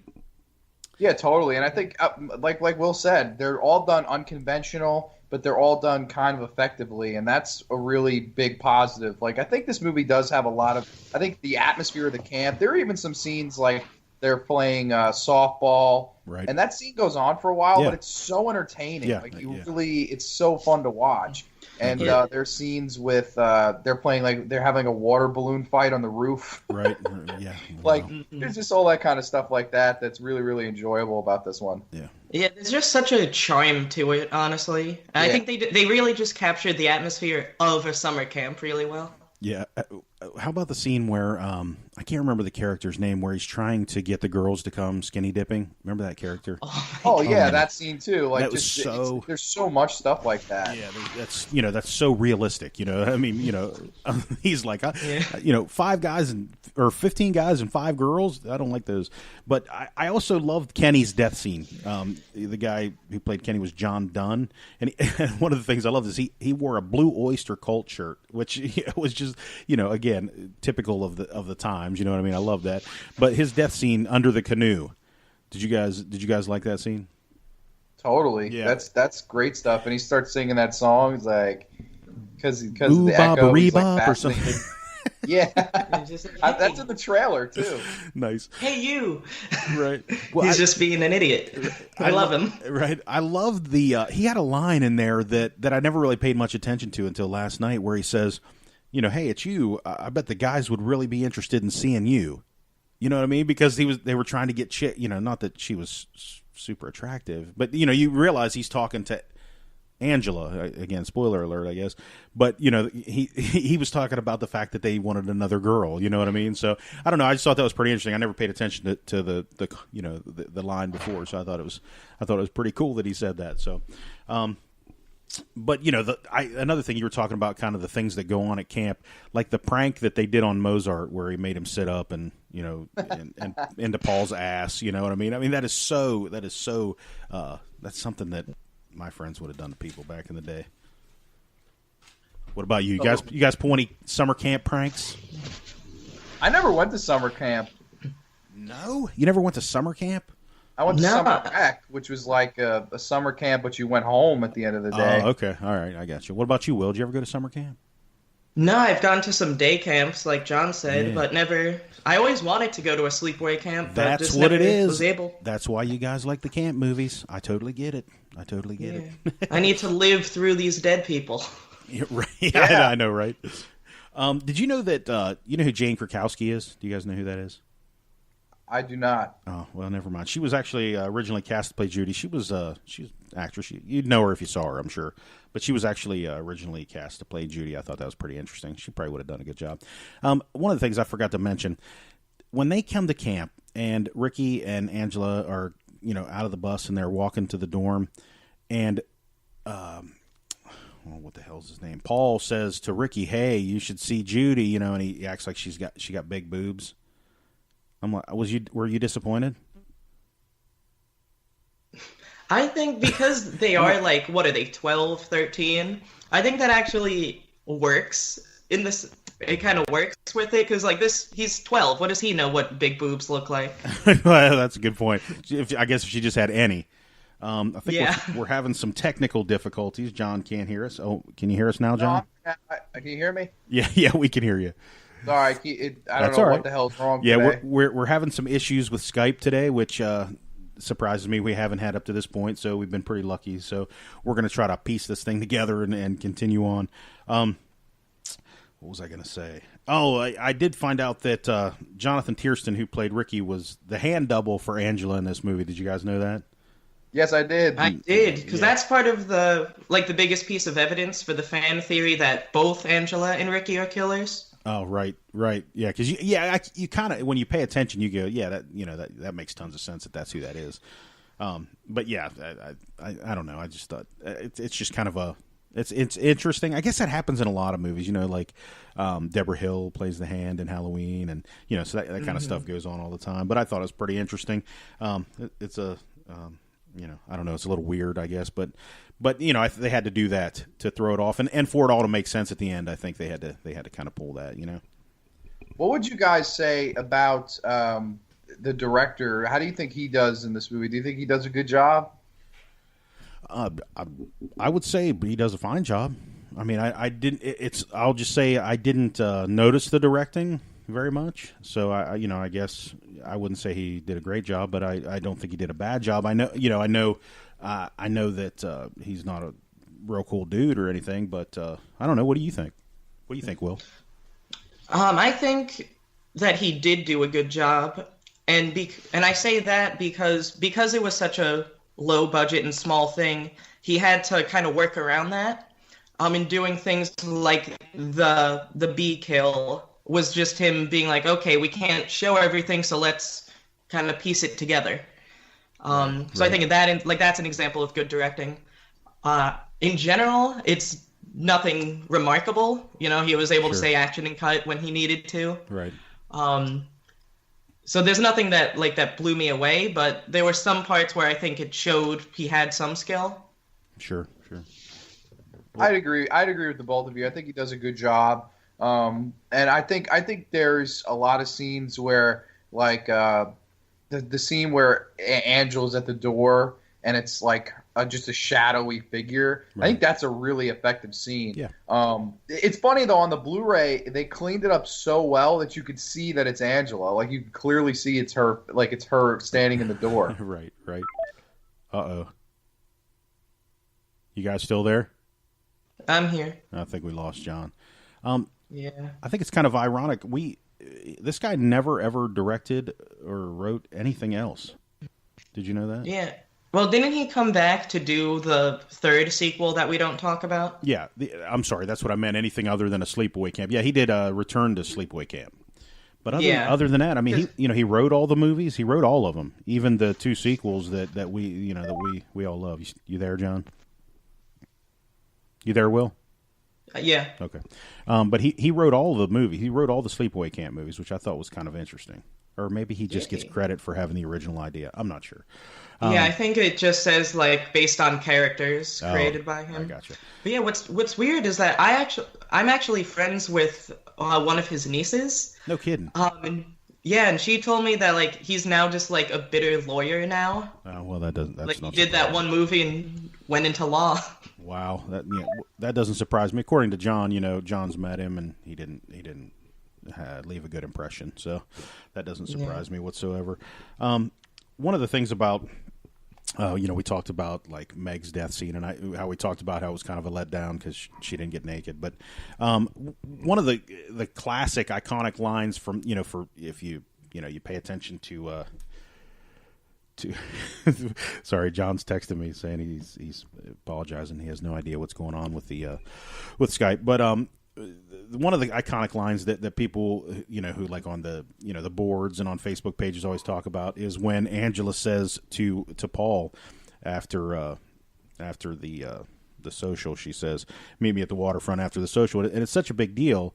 Yeah, totally. And I think, like Will said, they're all done unconventional, but they're all done kind of effectively, and that's a really big positive. Like, I think this movie does have a lot of. I think the atmosphere of the camp. There are even some scenes like they're playing softball,
right?
And that scene goes on for a while, but it's so entertaining.
Yeah,
really, it's so fun to watch. And there's scenes with they're playing they're having a water balloon fight on the roof.
Right. Yeah.
There's just all that kind of stuff like that that's really, really enjoyable about this one.
Yeah.
Yeah, there's just such a charm to it, honestly. And I think they really just captured the atmosphere of a summer camp really well.
Yeah. How about the scene where I can't remember the character's name, where he's trying to get the girls to come skinny dipping? Remember that character?
Oh yeah, that scene too.
That was so.
There's so much stuff like that.
Yeah, that's so realistic. I mean, he's like, 5 guys or 15 guys and 5 girls. I don't like those. But I also loved Kenny's death scene. The guy who played Kenny was John Dunn, and one of the things I loved is he wore a Blue Oyster Cult shirt, which was just again typical of the times. You know what I mean? I love that. But his death scene under the canoe. Did you guys like that scene?
Totally.
Yeah.
That's great stuff. And he starts singing that song. It's like because of
Ooh,
the echo. He's like
or something.
Yeah,
just, hey.
That's in the trailer too.
Nice.
Hey, you.
Right. Well,
He's just being an idiot. I love him.
Right. I loved he had a line in there that I never really paid much attention to until last night, where he says, hey, it's you. I bet the guys would really be interested in seeing you. You know what I mean? Because they were trying to get chick. Not that she was super attractive, but you realize he's talking to Angela. Again, spoiler alert, I guess. But he was talking about the fact that they wanted another girl. You know what I mean? So I don't know. I just thought that was pretty interesting. I never paid attention to the line before, so I thought it was pretty cool that he said that. So. But another thing you were talking about, kind of the things that go on at camp, like the prank that they did on Mozart, where he made him sit up and and into Paul's ass. You know what I mean? I mean that's something that my friends would have done to people back in the day. What about you? You guys pull any summer camp pranks?
I never went to summer camp.
No, you never went to summer camp.
I went to Summer Rec, which was like a summer camp, but you went home at the end of the day.
Oh, okay. All right. I got you. What about you, Will? Did you ever go to summer camp?
No, I've gone to some day camps, like John said, but never. I always wanted to go to a sleepaway camp, but
That's
just
what
never
it is.
was able.
That's why you guys like the camp movies. I totally get it.
I need to live through these dead people.
Right. Yeah. I know, right? Did you know that, you know who Jane Krakowski is? Do you guys know who that is?
I do not.
Oh, well, never mind. She was actually originally cast to play Judy. She's an actress. You'd know her if you saw her, I'm sure. But she was actually originally cast to play Judy. I thought that was pretty interesting. She probably would have done a good job. One of the things I forgot to mention, when they come to camp and Ricky and Angela are, out of the bus and they're walking to the dorm, and what the hell's his name? Paul says to Ricky, "Hey, you should see Judy," and he acts like she got big boobs. I'm like, were you disappointed?
I think because they are like, what are they, 12, 13? I think that actually works in this. It kind of works with it because he's 12. What does he know what big boobs look like?
Well, that's a good point. I guess if she just had any. I think we're having some technical difficulties. John can't hear us. Oh, can you hear us now, John?
No, can you hear me?
Yeah, we can hear you.
Sorry, I don't know what the hell's wrong today.
Yeah, we're having some issues with Skype today, which surprises me. We haven't had up to this point, so we've been pretty lucky. So we're going to try to piece this thing together and continue on. What was I going to say? Oh, I did find out that Jonathan Tiersten, who played Ricky, was the hand double for Angela in this movie. Did you guys know that?
Yes, I did.
I did, because that's part of the biggest piece of evidence for the fan theory that both Angela and Ricky are killers.
Oh, right, yeah, because you kind of, when you pay attention, you go, yeah, that makes tons of sense that that's who that is. But yeah, I don't know. I just thought it's just kind of it's interesting. I guess that happens in a lot of movies, like Deborah Hill plays the hand in Halloween, and so that kind of stuff goes on all the time. But I thought it was pretty interesting. It's a I don't know, it's a little weird, I guess, but they had to do that to throw it off, and for it all to make sense at the end, I think they had to kind of pull that,
What would you guys say about the director? How do you think he does in this movie? Do you think he does a good job?
I would say he does a fine job. I mean, I'll just say I didn't notice the directing very much, so I guess I wouldn't say he did a great job, but I don't think he did a bad job. I know that he's not a real cool dude or anything, but I don't know. What do you think? What do you think, Will?
I think that he did do a good job, and I say that because it was such a low budget and small thing, he had to kind of work around that. In doing things like the bee kill was just him being like, okay, we can't show everything, so let's kind of piece it together. So I think that's an example of good directing. In general, it's nothing remarkable. He was able to say action and cut when he needed to.
Right.
So there's nothing that blew me away, but there were some parts where I think it showed he had some skill.
Sure.
I'd agree with the both of you. I think he does a good job. And I think there's a lot of scenes where, like, the scene where Angela's at the door and it's like just a shadowy figure. Right. I think that's a really effective scene.
Yeah.
It's funny though, on the Blu-ray they cleaned it up so well that you could see that it's Angela. Like, you can clearly see it's her. Like, it's her standing in the door.
Right. Uh-oh. You guys still there?
I'm here.
I think we lost John.
Yeah.
I think it's kind of ironic. This guy never ever directed or wrote anything else. Did you know that?
Yeah. Well, didn't he come back to do the third sequel that we don't talk about?
Yeah. I'm sorry. That's what I meant. Anything other than a Sleepaway Camp. Yeah, he did Return to Sleepaway Camp. But other than that, I mean, he wrote all the movies. He wrote all of them, even the two sequels that we all love. You there, John? You there, Will?
Yeah.
Okay. But he wrote all the movies. He wrote all the Sleepaway Camp movies, which I thought was kind of interesting. Or maybe he just gets credit for having the original idea. I'm not sure.
Yeah, I think it just says based on characters created by him.
I gotcha.
But yeah, what's weird is that I'm actually friends with one of his nieces.
No kidding.
And she told me that he's now just a bitter lawyer now.
Oh, well, that doesn't. That's not
he did that one movie and went into law.
Wow, that doesn't surprise me. According to John, John's met him and he didn't leave a good impression. So that doesn't surprise me whatsoever. One of the things about, we talked about Meg's death scene and how we talked about how it was kind of a letdown because she didn't get naked. But one of the classic iconic lines from for if you pay attention to. Sorry, John's texting me saying he's apologizing. He has no idea what's going on with the with Skype. But one of the iconic lines that people who on the the boards and on Facebook pages always talk about is when Angela says to Paul after the social, she says, "Meet me at the waterfront after the social," and it's such a big deal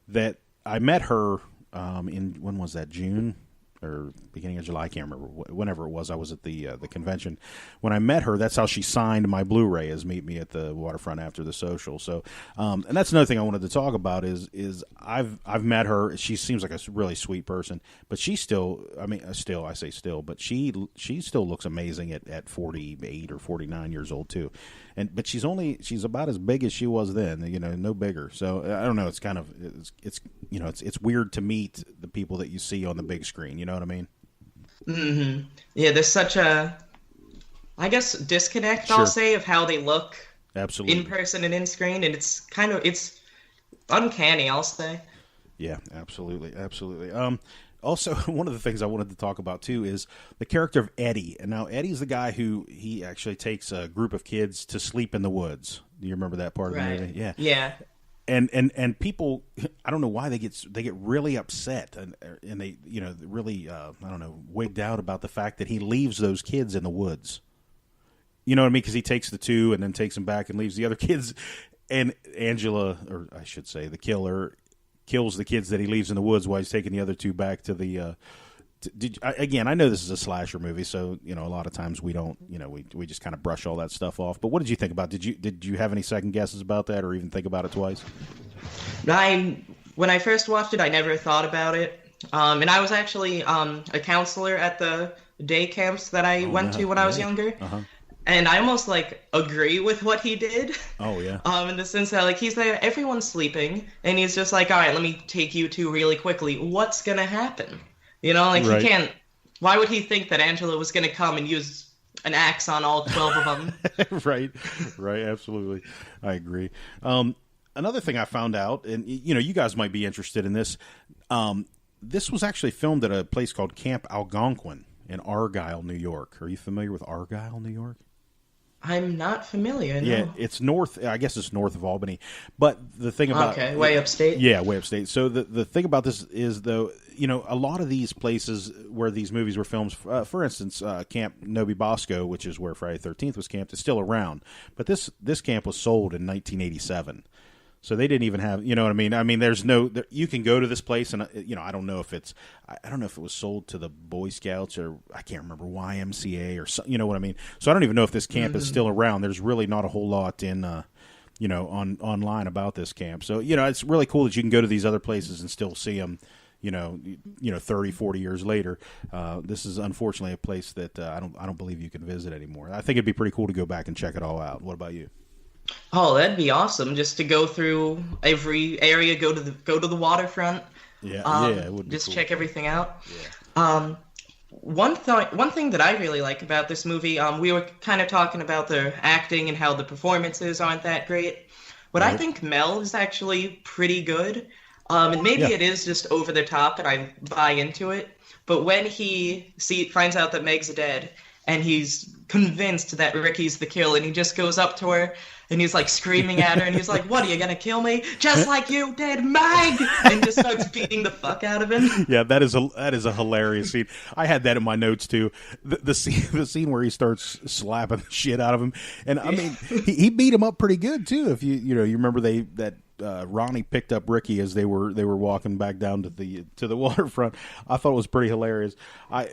that I met her in when was that, June or beginning of July. I can't remember. Whenever it was, I was at the convention. When I met her, that's how she signed my Blu-ray, as meet me at the Waterfront after the social. So, and that's another thing I wanted to talk about is I've met her. She seems like a really sweet person, but she still, I say still, but she still looks amazing at 48 or 49 years old too. But she's about as big as she was then, no bigger. So I don't know. It's kind of it's weird to meet the people that you see on the big screen. You know what I mean?
Mm-hmm. Yeah, there's such a, I guess, disconnect.
Sure.
I'll say, of how they look
Absolutely
in person and in screen, and it's uncanny. I'll say.
Yeah, absolutely. Also, one of the things I wanted to talk about, too, is the character of Eddie. And now, Eddie's the guy who he actually takes a group of kids to sleep in the woods. Do you remember that part of the movie? Yeah.
Yeah.
And people, I don't know why they get really upset and they, really, wigged out about the fact that he leaves those kids in the woods. You know what I mean? Because he takes the two and then takes them back and leaves the other kids. And Angela, or I should say the killer, kills the kids that he leaves in the woods while he's taking the other two back to the again, I know this is a slasher movie, so a lot of times we don't, we just kind of brush all that stuff off. But what did you think about it? Did you have any second guesses about that, or even think about it twice?
When I first watched it, I never thought about it, and I was actually a counselor at the day camps that I went to when I was younger.
Uh-huh.
And I almost agree with what he did.
Oh yeah.
In the sense that he's there, everyone's sleeping, and he's just all right, let me take you two really quickly. What's gonna happen?
Right.
He can't. Why would he think that Angela was gonna come and use an axe on all 12 of them?
Right, absolutely. I agree. Another thing I found out, and you guys might be interested in this. This was actually filmed at a place called Camp Algonquin in Argyle, New York. Are you familiar with Argyle, New York?
I'm not familiar, no.
Yeah, it's north. I guess it's north of Albany. But the thing about
way upstate.
Yeah, way upstate. So the thing about this is, though, a lot of these places where these movies were filmed, for instance, Camp Novi Bosco, which is where Friday the 13th was camped, is still around. But this camp was sold in 1987. So they didn't even have, you know what I mean? I mean, there's you can go to this place and, I don't know if it was sold to the Boy Scouts or I can't remember, YMCA or something, you know what I mean? So I don't even know if this camp is still around. There's really not a whole lot in, online about this camp. So, it's really cool that you can go to these other places and still see them, 30, 40 years later. This is unfortunately a place that I don't believe you can visit anymore. I think it'd be pretty cool to go back and check it all out. What about you?
Oh, that'd be awesome! Just to go through every area, go to the waterfront.
Yeah, it would be
just
cool.
Check everything out.
Yeah.
One thing that I really like about this movie, we were kind of talking about the acting and how the performances aren't that great. But I think Mel is actually pretty good. And maybe it is just over the top, and I buy into it. But when he finds out that Meg's dead, and he's convinced that Ricky's the killer, and he just goes up to her, and he's screaming at her, and he's like, "What, are you gonna kill me? Just like you did, Meg!" And just starts beating the fuck out of him.
Yeah, that is a hilarious scene. I had that in my notes too. The scene where he starts slapping the shit out of him, and I mean, he beat him up pretty good too. If you remember that Ronnie picked up Ricky as they were walking back down to the waterfront. I thought it was pretty hilarious. I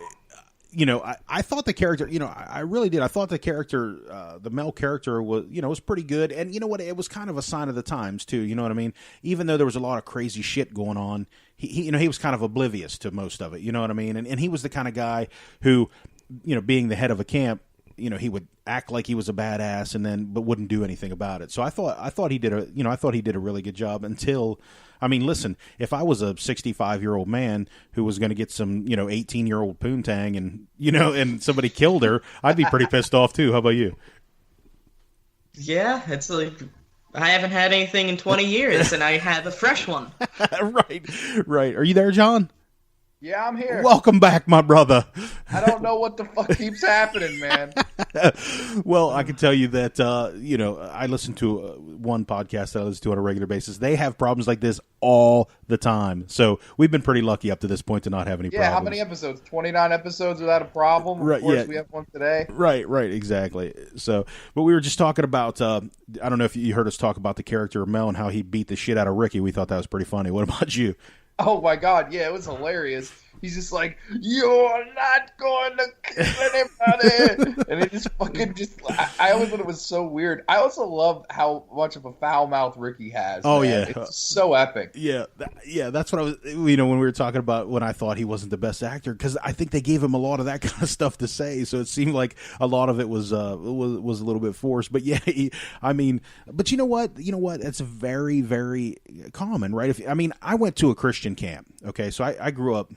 thought the character, I really did. I thought the character, the Mel character was pretty good. And you know what? It was kind of a sign of the times too. You know what I mean? Even though there was a lot of crazy shit going on, he was kind of oblivious to most of it. You know what I mean? And he was the kind of guy who, being the head of a camp, he would act like he was a badass but wouldn't do anything about it. So I thought he did a really good job until, listen, if I was a 65-year-old man who was going to get some, 18-year-old poontang and somebody killed her, I'd be pretty pissed off too. How about you?
Yeah, it's I haven't had anything in 20 years and I have a fresh one.
Right. Are you there, John?
Yeah, I'm here.
Welcome back, my brother.
I don't know what the fuck keeps happening, man.
Well, I can tell you that, I listen to one podcast that I listen to on a regular basis. They have problems like this all the time. So we've been pretty lucky up to this point to not have any problems.
Yeah, how many episodes? 29 episodes without a problem?
Right,
of course, we have one today.
Right, exactly. So, but we were just talking about, I don't know if you heard us talk about the character of Mel and how he beat the shit out of Ricky. We thought that was pretty funny. What about you?
Oh my god, yeah, it was hilarious. He's just like, "You're not going to kill anybody," and it just fucking just. I always thought it was so weird. I also love how much of a foul mouth Ricky has.
Oh
man.
yeah,
it's so epic.
Yeah, that's what I was. When we were talking about when I thought he wasn't the best actor, because I think they gave him a lot of that kind of stuff to say, so it seemed like a lot of it was a little bit forced. But yeah, but you know what? It's very, very common, right? I went to a Christian camp. Okay, so I grew up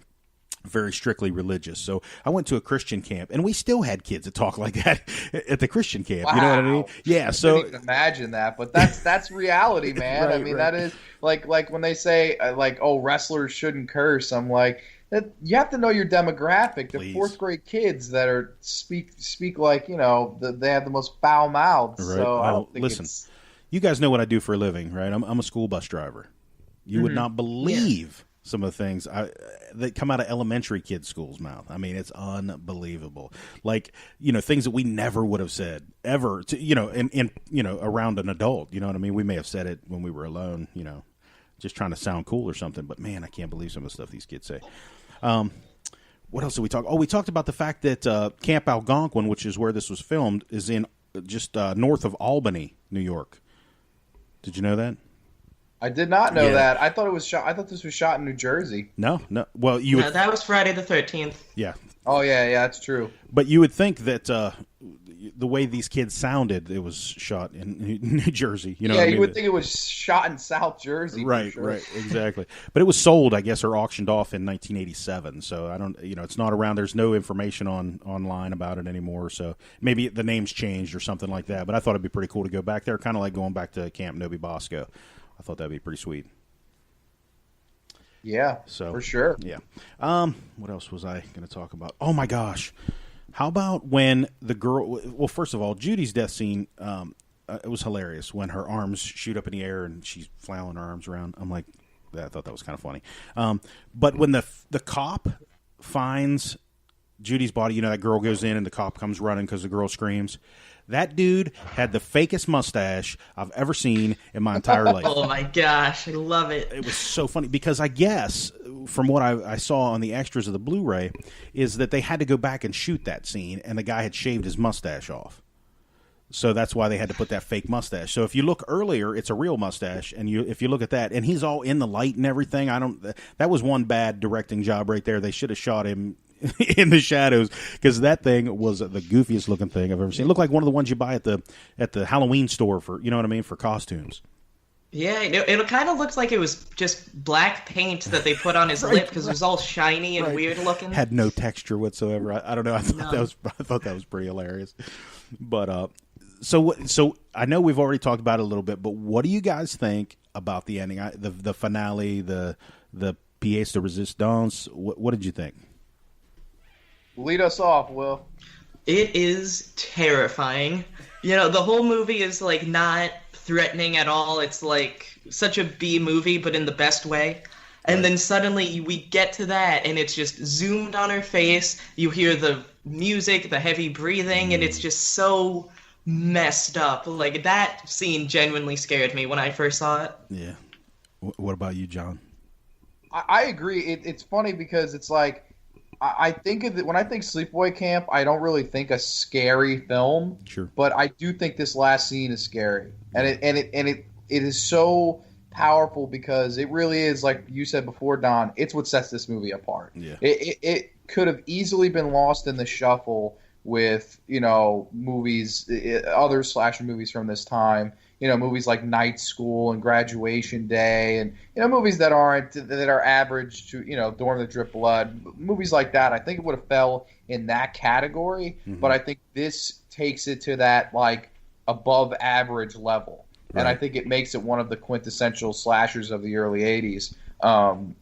very strictly religious, so I went to a Christian camp, and we still had kids that talk like that at the Christian camp.
Wow.
You know what I mean? Yeah. So
I couldn't even imagine that, but that's reality, man.
Right.
That is like when they say oh, wrestlers shouldn't curse. I'm like, you have to know your demographic. The fourth grade kids that are speak like they have the most foul mouths.
Right.
So I don't think
listen, you guys know what I do for a living, right? I'm a school bus driver. You would not believe some of the things that come out of elementary kids' schools' mouth. I mean, it's unbelievable. Like, things that we never would have said ever to, in around an adult. You know what I mean? We may have said it when we were alone, just trying to sound cool or something. But man, I can't believe some of the stuff these kids say. What else did we talk? Oh, we talked about the fact that Camp Algonquin, which is where this was filmed, is in just north of Albany, New York. Did you know that?
I did not know that. I thought it was shot. I thought this was shot in New Jersey.
No. Well,
that was Friday the 13th.
Yeah.
Oh yeah, that's true.
But you would think that the way these kids sounded, it was shot in New Jersey. You know?
Yeah, you would think it was shot in South Jersey.
Right.
For sure.
Right. Exactly. But it was sold, I guess, or auctioned off in 1987. So I don't. It's not around. There's no information online about it anymore. So maybe the name's changed or something like that. But I thought it'd be pretty cool to go back there, kind of like going back to Camp Novi Bosco. I thought that'd be pretty sweet.
Yeah,
so
for sure.
Yeah. What else was I going to talk about? Oh my gosh, how about when the girl? Well, first of all, Judy's death scene. It was hilarious when her arms shoot up in the air and she's flailing her arms around. I'm like, I thought that was kind of funny. But when the cop finds Judy's body, that girl goes in and the cop comes running because the girl screams. That dude had the fakest mustache I've ever seen in my entire life.
Oh my gosh, I love it.
It was so funny because I guess from what I saw on the extras of the Blu-ray is that they had to go back and shoot that scene and the guy had shaved his mustache off. So that's why they had to put that fake mustache. So if you look earlier, it's a real mustache, and if you look at that, and he's all in the light and everything. That was one bad directing job right there. They should have shot him in the shadows because that thing was the goofiest looking thing I've ever seen. It looked like one of the ones you buy at the Halloween store for for costumes.
Yeah, it kind of looks like it was just black paint that they put on his lip because it was all shiny and weird looking.
Had no texture whatsoever. I don't know. I thought that was pretty hilarious. But so I know we've already talked about it a little bit, but what do you guys think about the ending, the finale, the pièce de résistance? What did you think?
Lead us off, Will.
It is terrifying. The whole movie is like not threatening at all. It's like such a B movie, but in the best way. And then suddenly we get to that, and it's just zoomed on her face. You hear the music, the heavy breathing, and it's just so messed up. Like, that scene genuinely scared me when I first saw it.
Yeah. What about you, John?
I agree. It's funny because it's like, I think of it, when I think Sleepaway Camp, I don't really think a scary film.
Sure.
But I do think this last scene is scary, and it is so powerful because it really is, like you said before, Don. It's what sets this movie apart.
Yeah.
It could have easily been lost in the shuffle with movies, other slasher movies from this time. Movies like Night School and Graduation Day, and movies that are average to Dorm the Drip Blood. Movies like that, I think it would have fell in that category. Mm-hmm. But I think this takes it to that like above average level, right. And I think it makes it one of the quintessential slashers of the early '80s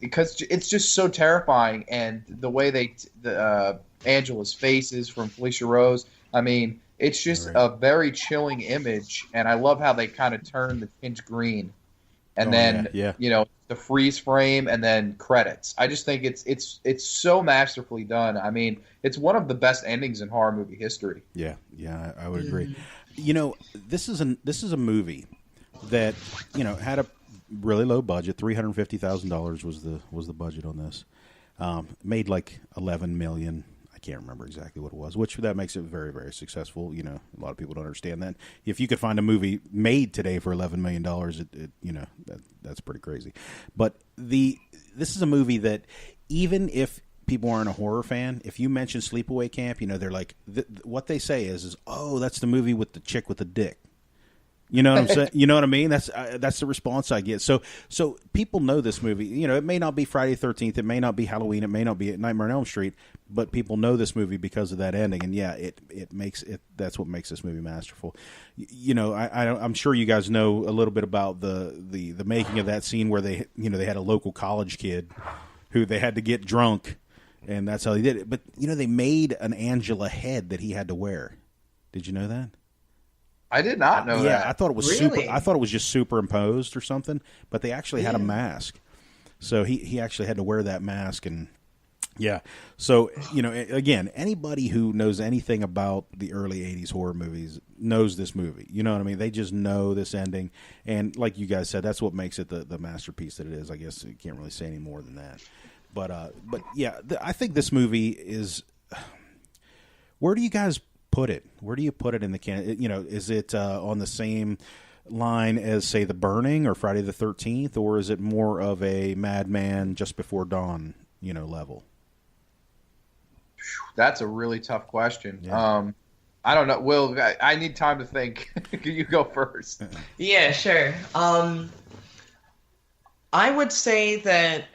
because it's just so terrifying, and the way Angela's face is from Felicia Rose. I mean. It's just a very chilling image, and I love how they kind of turn the tinge green, and the freeze frame, and then credits. I just think it's so masterfully done. I mean, it's one of the best endings in horror movie history.
Yeah, I would agree. This is a movie that had a really low budget. $350,000 was the budget on this. Made like 11 million. I can't remember exactly what it was, which that makes it very, very successful. You know, a lot of people don't understand that. If you could find a movie made today for $11 million, that's pretty crazy. But this is a movie that even if people aren't a horror fan, if you mention Sleepaway Camp, you know, they're like, what they say is, oh, that's the movie with the chick with the dick. You know what I'm saying? You know what I mean? That's the response I get. So people know this movie. You know, it may not be Friday the 13th, it may not be Halloween, it may not be Nightmare on Elm Street, but people know this movie because of that ending. And yeah, it makes it. That's what makes this movie masterful. You know, I'm sure you guys know a little bit about the making of that scene where they had a local college kid who they had to get drunk, and that's how they did it. But you know, they made an Angela head that he had to wear. Did you know that?
I did not know that.
Yeah, I thought it was
Really?
I thought it was just superimposed or something, but they actually had a mask. So he actually had to wear that mask, and yeah. So, you know, again, anybody who knows anything about the early 80s horror movies knows this movie. You know what I mean? They just know this ending, and like you guys said, that's what makes it the masterpiece that it is. I guess you can't really say any more than that. But yeah, I think this movie is. Where do you guys put it? Where do you put it in the can? You know, is it on the same line as, say, The Burning or Friday the 13th, or is it more of a Madman Just Before Dawn, you know, level?
That's a really tough question.
Yeah.
I don't know. Will, I need time to think. Can you go first?
Yeah, sure. I would say that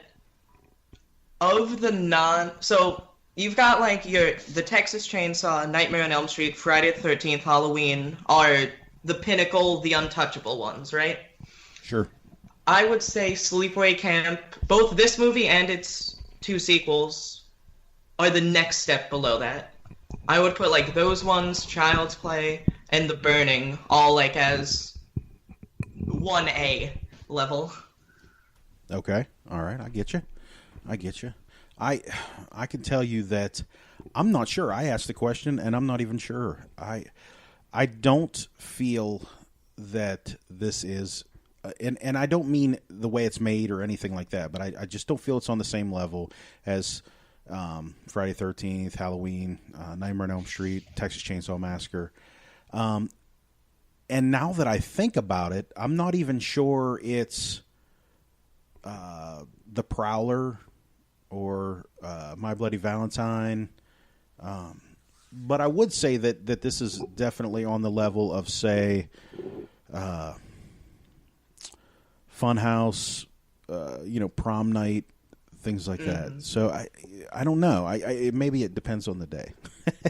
of the so you've got like the Texas Chainsaw, Nightmare on Elm Street, Friday the 13th, Halloween are the pinnacle, the untouchable ones, right?
Sure.
I would say Sleepaway Camp, both this movie and its two sequels, are the next step below that. I would put like those ones, Child's Play, and The Burning, all like as 1A level.
Okay. All right. I get you. I can tell you that I'm not sure. I asked the question, and I'm not even sure. I don't feel that this is, and I don't mean the way it's made or anything like that, but I just don't feel it's on the same level as Friday the 13th, Halloween, Nightmare on Elm Street, Texas Chainsaw Massacre. And now that I think about it, I'm not even sure it's The Prowler or My Bloody Valentine. But I would say that this is definitely on the level of, say, Funhouse, Prom Night, things like that. So I don't know. Maybe it depends on the day.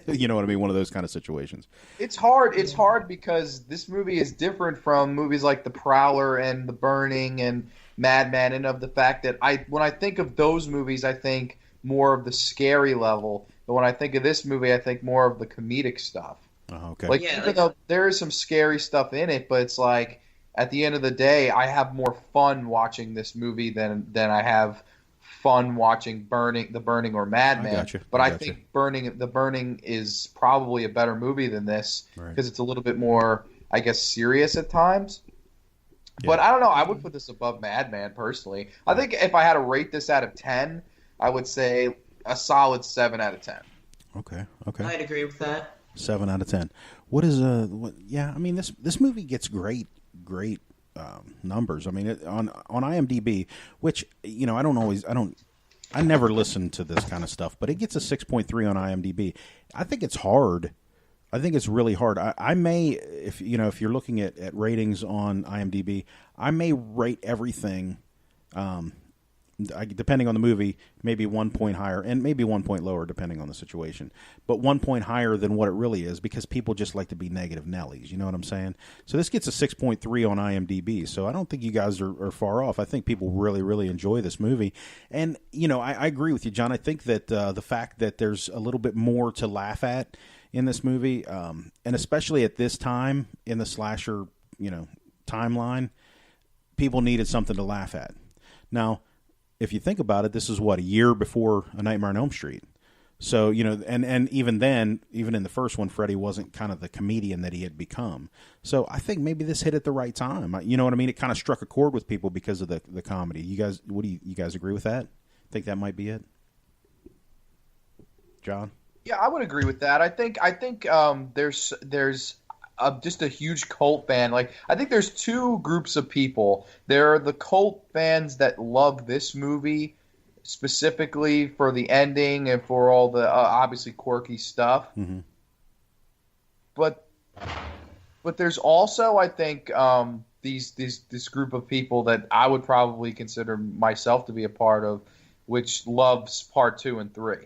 You know what I mean? One of those kind of situations.
It's hard. It's hard because this movie is different from movies like The Prowler and The Burning and Madman, and of the fact that when I think of those movies, I think more of the scary level. But when I think of this movie, I think more of the comedic stuff.
Oh, okay.
Even though there is some scary stuff in it, but it's like at the end of the day, I have more fun watching this movie than I have fun watching The Burning or Madman.
I gotcha.
But I think The Burning is probably a better movie than this because it's a little bit more, I guess, serious at times. Yeah. But I don't know. I would put this above Madman personally. I think if I had to rate this out of 10, I would say a solid 7 out of 10.
Okay.
I'd agree with that.
7 out of 10. What is yeah, I mean this movie gets great numbers. I mean on IMDb, which I never listen to this kind of stuff, but it gets a 6.3 on IMDb. I think it's hard. I think it's really hard. I may, if you're looking at ratings on IMDb, I may rate everything, depending on the movie, maybe 1 point higher and maybe 1 point lower, depending on the situation. But 1 point higher than what it really is, because people just like to be negative Nellies. You know what I'm saying? So this gets a 6.3 on IMDb. So I don't think you guys are far off. I think people really, really enjoy this movie. And, I agree with you, John. I think that the fact that there's a little bit more to laugh at in this movie, and especially at this time in the slasher, timeline, people needed something to laugh at. Now, if you think about it, this is a year before A Nightmare on Elm Street. So, and even then, even in the first one, Freddy wasn't kind of the comedian that he had become. So I think maybe this hit at the right time. You know what I mean? It kind of struck a chord with people because of the comedy. You guys, you guys agree with that? Think that might be it? John?
Yeah, I would agree with that. I think there's just a huge cult fan. Like, I think there's two groups of people. There are the cult fans that love this movie specifically for the ending and for all the obviously quirky stuff.
Mm-hmm.
But there's also, I think, this group of people that I would probably consider myself to be a part of, which loves part 2 and 3.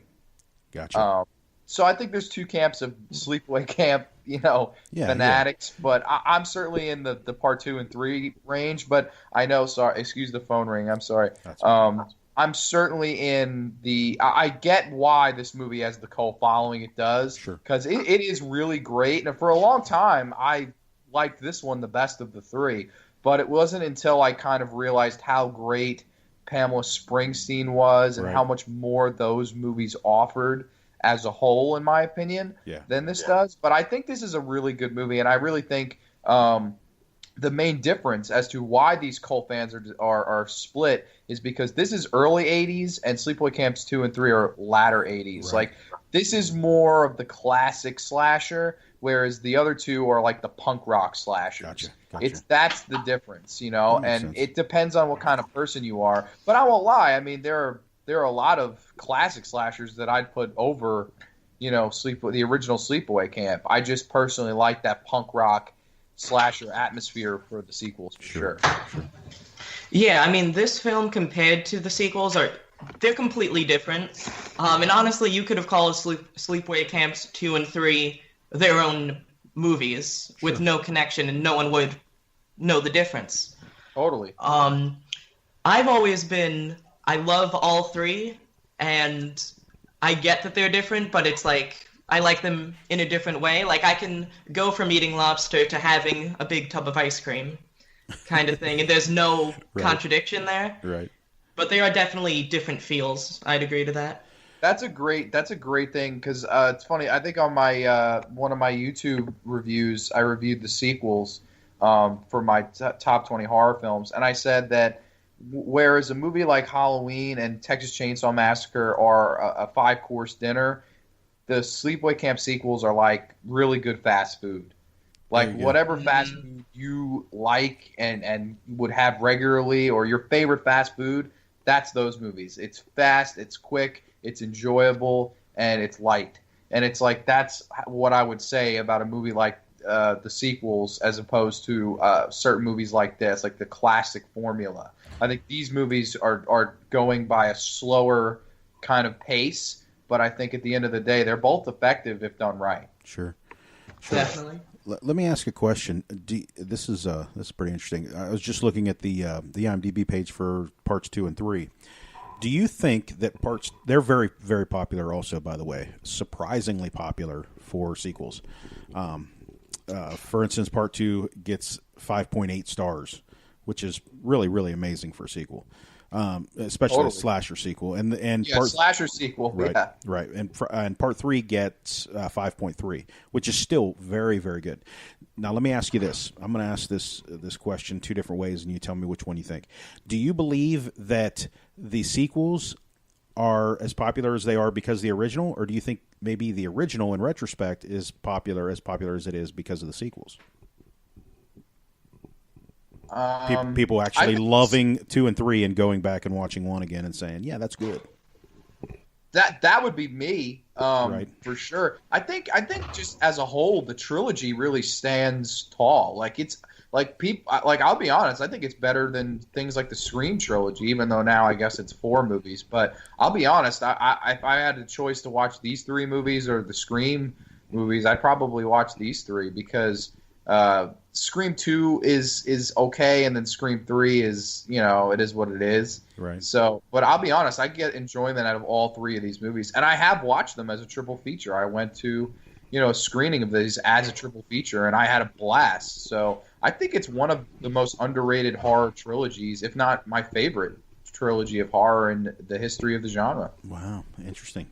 Gotcha.
So I think there's two camps of Sleepaway Camp, fanatics. Yeah. But I'm certainly in the part 2 and 3 range. But I know, sorry, excuse the phone ring. I'm sorry.
That's right.
I'm certainly in the. I get why this movie has the cult following it does.
Sure.
Because it is really great, and for a long time I liked this one the best of the three. But it wasn't until I kind of realized how great Pamela Springsteen was and how much more those movies offered as a whole, in my opinion, than this does. But I think this is a really good movie, and I really think the main difference as to why these cult fans are split is because this is early 80s and Sleepaway Camps 2 and 3 are latter 80s. Right. Like, this is more of the classic slasher, whereas the other two are like the punk rock slashers. Gotcha. That's the difference, and it depends on what kind of person you are. But I won't lie, I mean, there are a lot of classic slashers that I'd put over, the original Sleepaway Camp. I just personally like that punk rock slasher atmosphere for the sequels, for sure.
Yeah, I mean, this film compared to the sequels they're completely different. And honestly, you could have called Sleepaway Camps 2 and 3 their own movies with no connection, and no one would know the difference.
Totally.
I've always been, I love all three, and I get that they're different, but it's like, I like them in a different way. Like, I can go from eating lobster to having a big tub of ice cream kind of thing, and there's no contradiction there.
Right.
But they are definitely different feels. I'd agree to that.
That's a great thing, because it's funny. I think on my one of my YouTube reviews, I reviewed the sequels for my top 20 horror films, and I said that whereas a movie like Halloween and Texas Chainsaw Massacre are a 5-course dinner, the Sleepaway Camp sequels are like really good fast food. Like, whatever fast food you like and would have regularly, or your favorite fast food, that's those movies. It's fast, it's quick, it's enjoyable, and it's light. And it's like, that's what I would say about a movie like the sequels, as opposed to certain movies like this, like the classic formula. I think these movies are going by a slower kind of pace, but I think at the end of the day, they're both effective if done right.
Sure.
Definitely.
Let me ask a question. This is pretty interesting. I was just looking at the IMDb page for parts 2 and 3. Do you think that they're very, very popular also, by the way, surprisingly popular for sequels. For instance, part 2 gets 5.8 stars, which is really, really amazing for a sequel. Especially a slasher sequel, and
slasher sequel,
right, and part 3 gets 5.3, which is still very, very good. Now, let me ask you this. I'm going to ask this question two different ways, and you tell me which one you think. Do you believe that the sequels are as popular as they are because of the original, or do you think maybe the original, in retrospect, is as popular as it is because of the sequels? People actually loving 2 and 3 and going back and watching 1 again and saying, "Yeah, that's good."
That would be me,
right.
For sure. I think just as a whole, the trilogy really stands tall. Like, it's like I'll be honest, I think it's better than things like the Scream trilogy, even though now I guess it's 4 movies. But I'll be honest, if I had a choice to watch these 3 movies or the Scream movies, I'd probably watch these 3 because Scream 2 is okay, and then Scream 3 is, it is what it is.
Right.
So, but I'll be honest, I get enjoyment out of all 3 of these movies, and I have watched them as a triple feature. I went to, a screening of these as a triple feature, and I had a blast. So I think it's one of the most underrated horror trilogies, if not my favorite trilogy of horror in the history of the genre.
Wow, interesting.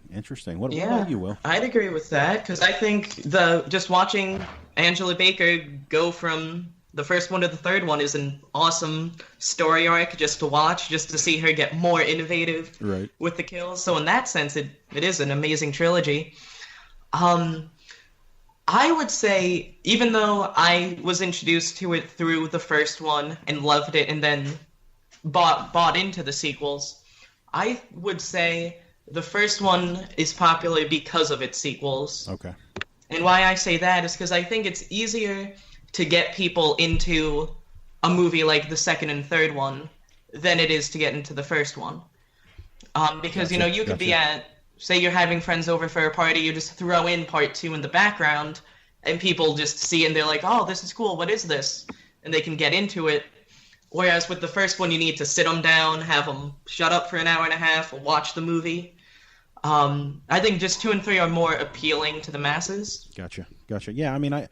What about you, Will?
I'd agree with that, because I think just watching Angela Baker go from the first one to the third one is an awesome story arc just to watch, just to see her get more innovative with the kills. So in that sense, it is an amazing trilogy. I would say, even though I was introduced to it through the first one and loved it and then bought into the sequels, I would say the first one is popular because of its sequels.
Okay. And
why I say that is because I think it's easier to get people into a movie like the second and third one than it is to get into the first one. Because, you could be at, say you're having friends over for a party, you just throw in part 2 in the background, and people just see and they're like, oh, this is cool, what is this? And they can get into it. Whereas with the first one, you need to sit them down, have them shut up for an hour and a half, watch the movie. I think just 2 and 3 are more appealing to the masses.
Gotcha. Yeah, I mean, I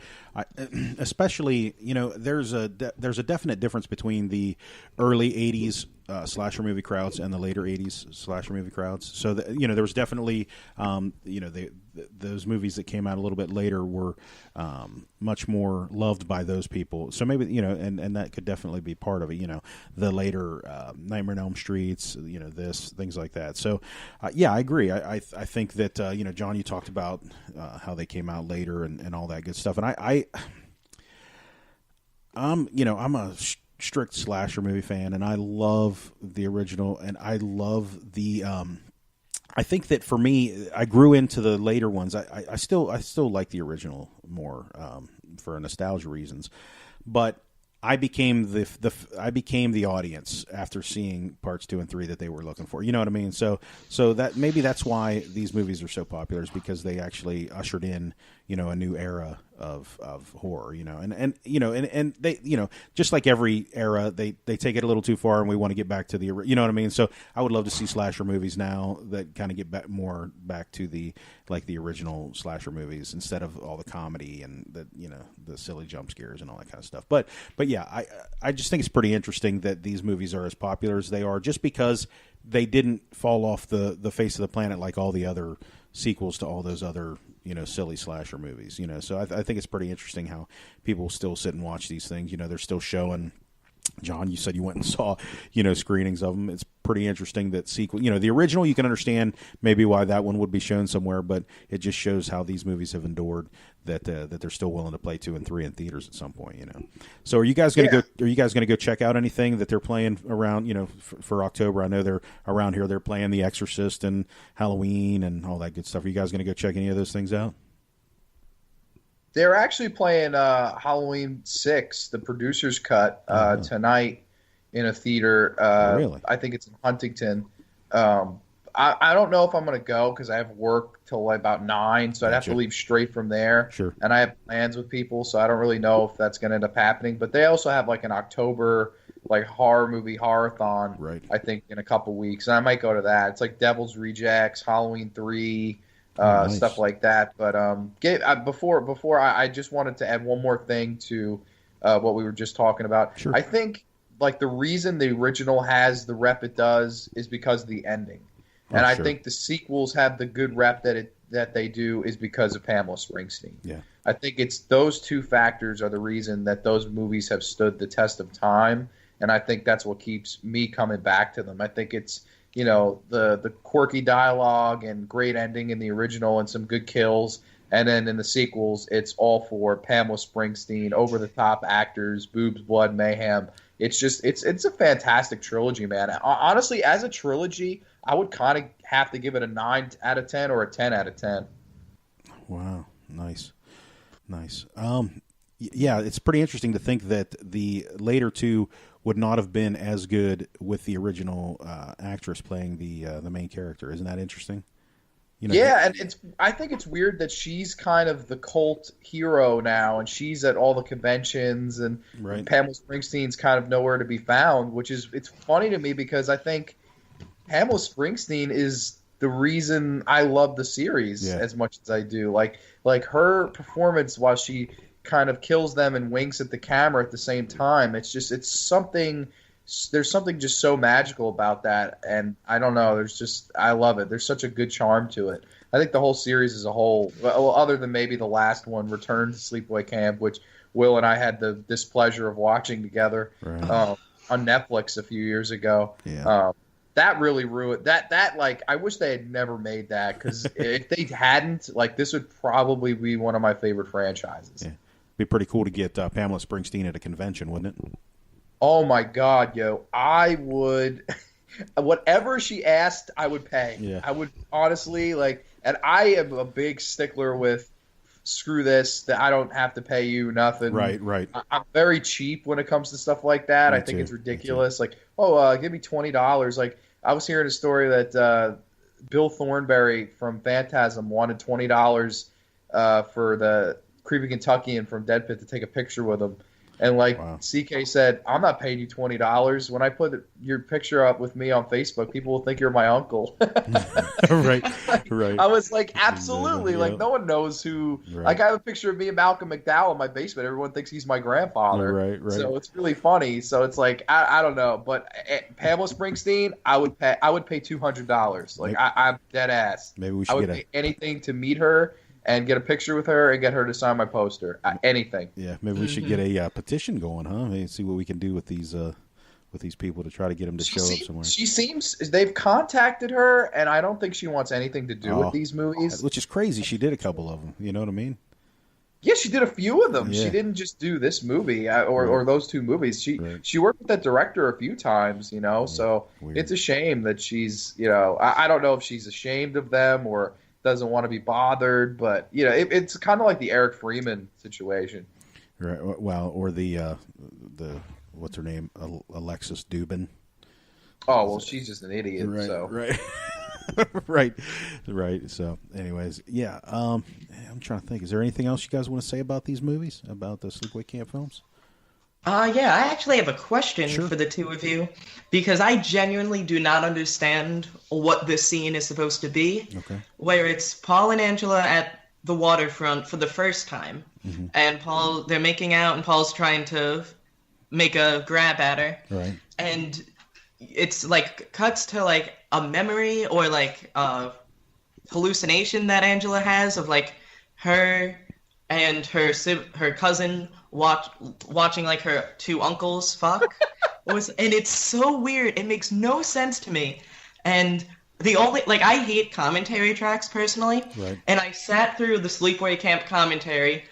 especially, there's a definite difference between the early '80s slasher movie crowds and the later '80s slasher movie crowds. So, there was definitely, those movies that came out a little bit later were much more loved by those people. So maybe, and that could definitely be part of it. The later Nightmare on Elm Streets, things like that. So, yeah, I agree. I think that John, you talked about how they came out later and all that good stuff. And I'm a strict slasher movie fan, and I love the original, and I love the. I think that for me, I grew into the later ones. I still like the original more for nostalgia reasons, but I became the audience after seeing parts 2 and 3 that they were looking for. You know what I mean? So that maybe that's why these movies are so popular, is because they actually ushered in a new era of horror. And they just like every era, they take it a little too far, and we want to get back to the you know what I mean. So I would love to see slasher movies now that kind of get back to the original slasher movies, instead of all the comedy and the silly jump scares and all that kind of stuff. But yeah, I just think it's pretty interesting that these movies are as popular as they are, just because they didn't fall off the face of the planet like all the other sequels to all those other silly slasher movies. So I think it's pretty interesting how people still sit and watch these things. They're still showing. John, you said you went and saw, screenings of them. It's pretty interesting that sequel, the original, you can understand maybe why that one would be shown somewhere, but it just shows how these movies have endured, that they're still willing to play 2 and 3 in theaters at some point, So are you guys going to go? Are you guys going to go check out anything that they're playing around, for October? I know they're around here. They're playing The Exorcist and Halloween and all that good stuff. Are you guys going to go check any of those things out?
They're actually playing Halloween 6, the producer's cut, tonight in a theater.
Really?
I think it's in Huntington. I don't know if I'm going to go because I have work till about 9, so I'd have to leave straight from there.
Sure.
And I have plans with people, so I don't really know if that's going to end up happening. But they also have an October horror movie horror-thon,
right,
I think, in a couple weeks. And I might go to that. It's like Devil's Rejects, Halloween 3...
nice.
Stuff like that. But before I just wanted to add one more thing to what we were just talking about.
Sure.
I think the reason the original has the rep it does is because of the ending, and I think the sequels have the good rep that they do is because of Pamela Springsteen.
Yeah,
I think it's those two factors are the reason that those movies have stood the test of time, and I think that's what keeps me coming back to them. I think it's the quirky dialogue and great ending in the original and some good kills. And then in the sequels, it's all for Pamela Springsteen, over-the-top actors, boobs, blood, mayhem. It's just it's a fantastic trilogy, man. Honestly, as a trilogy, I would kind of have to give it a 9 out of 10 or a 10 out of 10.
Wow. Nice. Yeah, it's pretty interesting to think that the later two would not have been as good with the original actress playing the main character. Isn't that interesting?
Yeah, and I think it's weird that she's kind of the cult hero now, and she's at all the conventions, and Pamela Springsteen's kind of nowhere to be found, it's funny to me because I think Pamela Springsteen is the reason I love the series as much as I do. Like her performance while she kind of kills them and winks at the camera at the same time. There's something just so magical about that, and I don't know. I love it. There's such a good charm to it. I think the whole series as a whole, well, other than maybe the last one, Return to Sleepaway Camp, which Will and I had the displeasure of watching together
Right.
on Netflix a few years ago.
Yeah.
That really ruined that. Like, I wish they had never made that, because if they hadn't, like, this would probably be one of my favorite franchises.
Yeah. Be pretty cool to get Pamela Springsteen at a convention, wouldn't it?
Oh my God, yo! I would, whatever she asked, I would pay.
Yeah.
I would honestly, like, and I am a big stickler with screw this, that I don't have to pay you nothing.
Right, right.
I'm very cheap when it comes to stuff like that.
Me
I think
too,
it's ridiculous. Like, give me $20. Like, I was hearing a story that Bill Thornberry from Phantasm wanted $20 for the Creepy Kentuckian from Dead Pit to take a picture with him. And, like,
Wow.
CK said, I'm not paying you $20. When I put your picture up with me on Facebook, people will think you're my uncle.
Right, right.
I was like, absolutely.
Yeah.
Like, no one knows who.
Right.
Like, I have a picture of me and Malcolm McDowell in my basement. Everyone thinks he's my grandfather.
Right, right.
So it's really funny. So it's like, I don't know. But Pamela Springsteen, I would pay $200. Like, I'm dead ass.
Maybe we
I
should
would
get
pay anything to meet her and get a picture with her and get her to sign my poster. Anything.
Yeah, maybe we should get a petition going, huh? Maybe see what we can do with these people to try to get them to show up somewhere.
She seems, they've contacted her, and I don't think she wants anything to do with these movies.
Which is crazy. She did a couple of them. You know what I mean?
Yeah, she did a few of them.
Yeah.
She didn't just do this movie or those two movies. She worked with that director a few times, you know. So
weird.
It's a shame that she's, you know, I don't know if she's ashamed of them or doesn't want to be bothered, but you know, it's kind of like the Eric Freeman situation.
Right. Well, or the what's her name, Alexis Dubin.
Oh well, she's just an idiot.
Right.
So.
Right. right. So, anyways, yeah. I'm trying to think. Is there anything else you guys want to say about these movies, about the Sleepaway Camp films?
Yeah, I actually have a question
Sure.
for the two of you, because I genuinely do not understand what this scene is supposed to be.
Okay.
Where it's Paul and Angela at the waterfront for the first time,
Mm-hmm.
and they're making out, and Paul's trying to make a grab at her,
Right.
and it's like cuts to like a memory or like a hallucination that Angela has of like her and her cousin watching like her two uncles fuck. And it's so weird. It makes no sense to me. And the only, like, I hate commentary tracks personally.
Right.
And I sat through the Sleepaway Camp commentary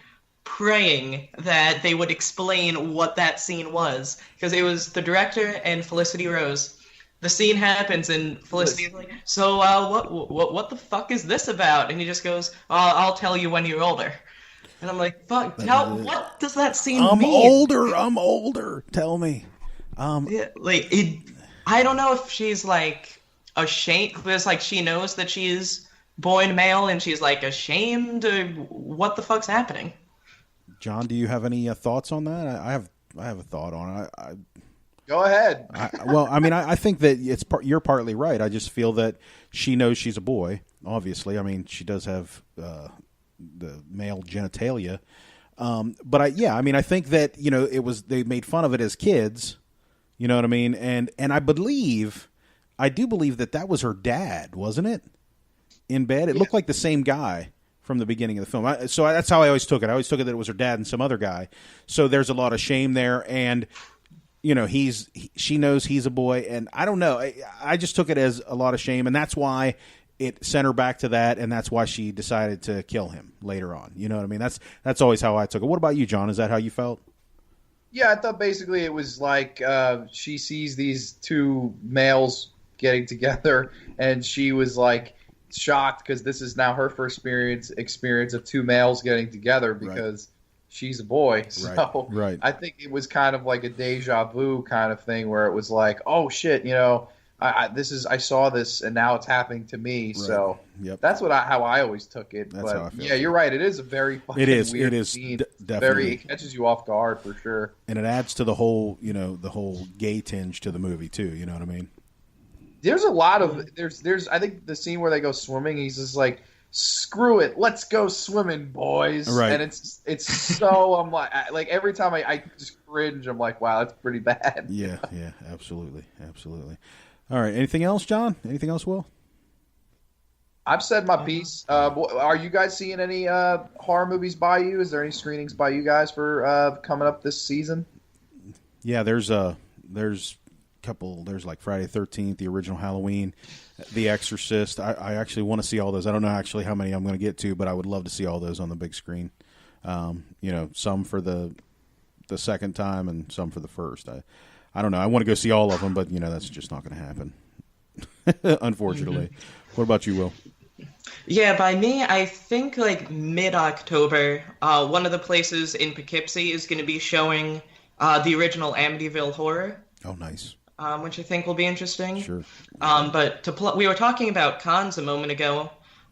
praying that they would explain what that scene was, because it was the director and Felicity Rose. The scene happens and Felicity is like, so what the fuck is this about? And he just goes, I'll tell you when you're older. And I'm like, fuck, what does that scene mean?
I'm older. Tell me.
Yeah, like, I don't know if she's like ashamed, because like she knows that she's born male and she's like ashamed, or what the fuck's happening?
John, do you have any thoughts on that? I have a thought on it.
Go ahead.
I think that you're partly right. I just feel that she knows she's a boy. Obviously, I mean, she does have the male genitalia. But I think that, you know, they made fun of it as kids. You know what I mean? And I do believe that was her dad, wasn't it? In bed, it looked like the same guy from the beginning of the film. So that's how I always took it. I always took it that it was her dad and some other guy. So there's a lot of shame there, and you know, she knows he's a boy, and I don't know. I just took it as a lot of shame, and that's why it sent her back to that, and that's why she decided to kill him later on. You know what I mean? That's always how I took it. What about you, John? Is that how you felt?
Yeah, I thought basically it was like she sees these two males getting together, and she was like shocked because this is now her first experience of two males getting together because she's a boy. So
right.
I think it was kind of like a deja vu kind of thing where it was like, oh shit, you know, I saw this and now it's happening to me. Right. So that's how I always took it.
That's
but
how I feel.
Yeah, you're right. It is a very fucking weird scene.
Definitely.
It catches you off guard for sure.
And it adds to the whole gay tinge to the movie too. You know what I mean?
There's a lot of there's I think the scene where they go swimming, he's just like, screw it, let's go swimming, boys.
Right.
And it's so I'm like every time I just cringe. I'm like, wow, that's pretty bad.
Yeah, absolutely. All right. Anything else, John? Anything else, Will?
I've said my piece. Are you guys seeing any horror movies by you? Is there any screenings by you guys for coming up this season?
Yeah, there's a couple. There's like Friday the 13th, the original Halloween, The Exorcist. I actually want to see all those. I don't know actually how many I'm going to get to, but I would love to see all those on the big screen. Some for the second time and some for the first. I don't know. I want to go see all of them, but that's just not going to happen. Unfortunately. What about you, Will?
Yeah, by me, I think like mid-October, one of the places in Poughkeepsie is going to be showing the original Amityville Horror.
Oh, nice.
Which I think will be interesting.
Sure.
But we were talking about cons a moment ago,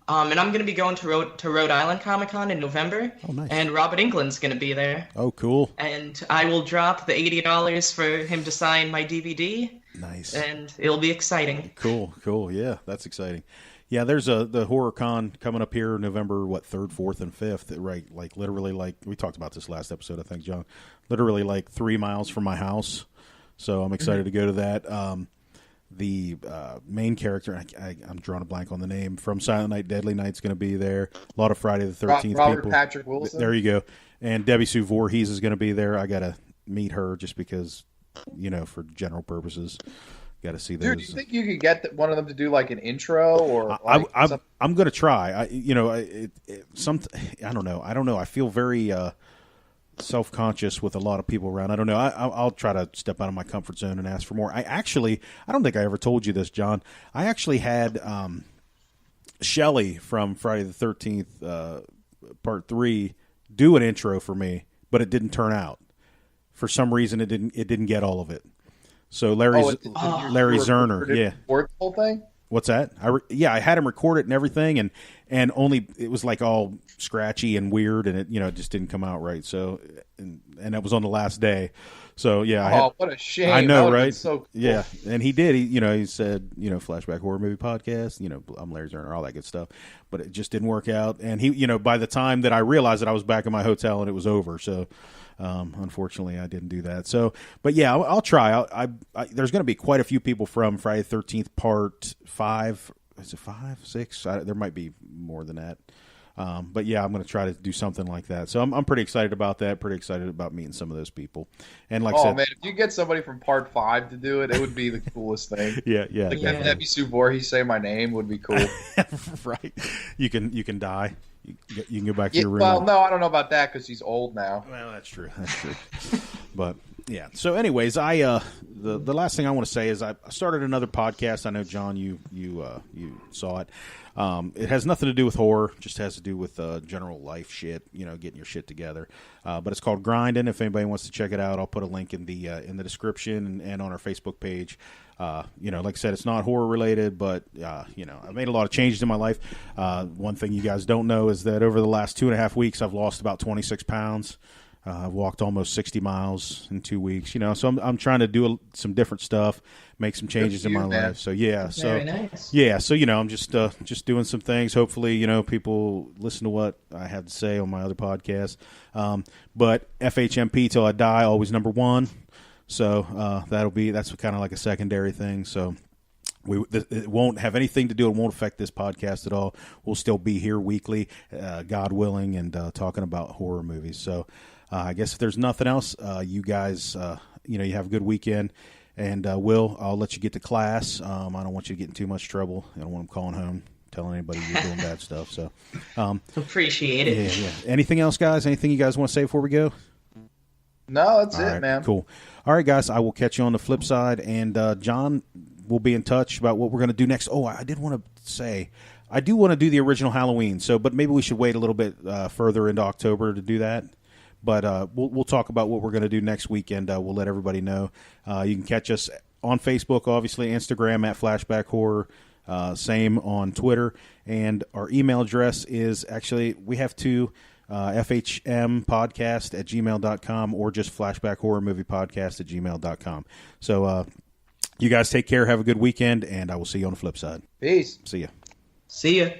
and I'm going to be going to Rhode Island Comic-Con in November.
Oh, nice.
And Robert Englund's going to be there.
Oh, cool.
And I will drop the $80 for him to sign my DVD.
Nice.
And it'll be exciting.
Cool. Yeah, that's exciting. Yeah, there's the Horror Con coming up here November 3rd, 4th, and 5th. Right, like literally, like we talked about this last episode, I think, John. Literally, like 3 miles from my house. So I'm excited to go to that. The main character, I'm drawing a blank on the name, from Silent Night, Deadly Night's going to be there. A lot of Friday the 13th
Robert
people.
Patrick Wilson.
There you go. And Debbie Sue Voorhees is going to be there. I got to meet her just because, for general purposes. Got to see those.
Dude, do you think you could get one of them to do like an intro or?
I'm going to try. I don't know. I feel very self-conscious with a lot of people around. I don't know. I'll try to step out of my comfort zone and ask for more. I don't think I ever told you this, John. I actually had Shelley from Friday the 13th, Part 3, do an intro for me, but it didn't turn out. For some reason, it didn't get all of it. So Larry Zerner, yeah.
Record the whole thing?
What's that? I had him record it and everything, and only it was like all scratchy and weird, and it just didn't come out right. So, and that was on the last day. So yeah.
What a shame!
I know, right?
So cool.
Yeah, and he did. He said, Flashback Horror Movie Podcast. I'm Larry Zerner, all that good stuff. But it just didn't work out. And he, by the time that I realized that I was back in my hotel and it was over, so. Unfortunately, I didn't do that. So, but yeah, I'll try. There's going to be quite a few people from Friday the 13th Part 5. Is it 5, 6? There might be more than that. But yeah, I'm going to try to do something like that. So I'm pretty excited about that. Pretty excited about meeting some of those people. And like I said,
man, if you get somebody from Part 5 to do it, it would be the coolest thing.
Yeah.
Like have Debbie Sue Voorhees say my name would be cool.
Right. You can die. You can go back to your room.
Well, no, I don't know about that because she's old now.
Well, that's true. But yeah. So, anyways, the last thing I want to say is I started another podcast. I know, John, you saw it. It has nothing to do with horror. Just has to do with general life shit. Getting your shit together. But it's called Grindin'. If anybody wants to check it out, I'll put a link in the description and on our Facebook page. Like I said, it's not horror related, but I've made a lot of changes in my life. One thing you guys don't know is that over the last 2.5 weeks, I've lost about 26 pounds. I've walked almost 60 miles in 2 weeks. So I'm trying to do some different stuff, make some changes in my life. So yeah,
Very nice.
Yeah, so I'm just doing some things. Hopefully, people listen to what I have to say on my other podcast. But FHMP till I die, always number one. So that's kind of like a secondary thing. So it won't have anything to do. It won't affect this podcast at all. We'll still be here weekly, God willing, and talking about horror movies. So I guess if there's nothing else, you guys, you have a good weekend. And Will, I'll let you get to class. I don't want you to get in too much trouble. I don't want them calling home, telling anybody you're doing bad stuff. So
appreciate it.
Yeah. Anything else, guys? Anything you guys want to say before we go?
No, that's
all
it,
right,
man.
Cool. All right, guys, I will catch you on the flip side. And John, we'll be in touch about what we're going to do next. Oh, I did want to say, I do want to do the original Halloween. But maybe we should wait a little bit further into October to do that. But we'll talk about what we're going to do next weekend. We'll let everybody know. You can catch us on Facebook, obviously, Instagram at Flashback Horror. Same on Twitter. And our email address is actually, we have two. FHMpodcast@gmail.com or just Flashback Horror Movie Podcast @gmail.com. So you guys take care, have a good weekend, and I will see you on the flip side.
Peace.
See ya.
See ya.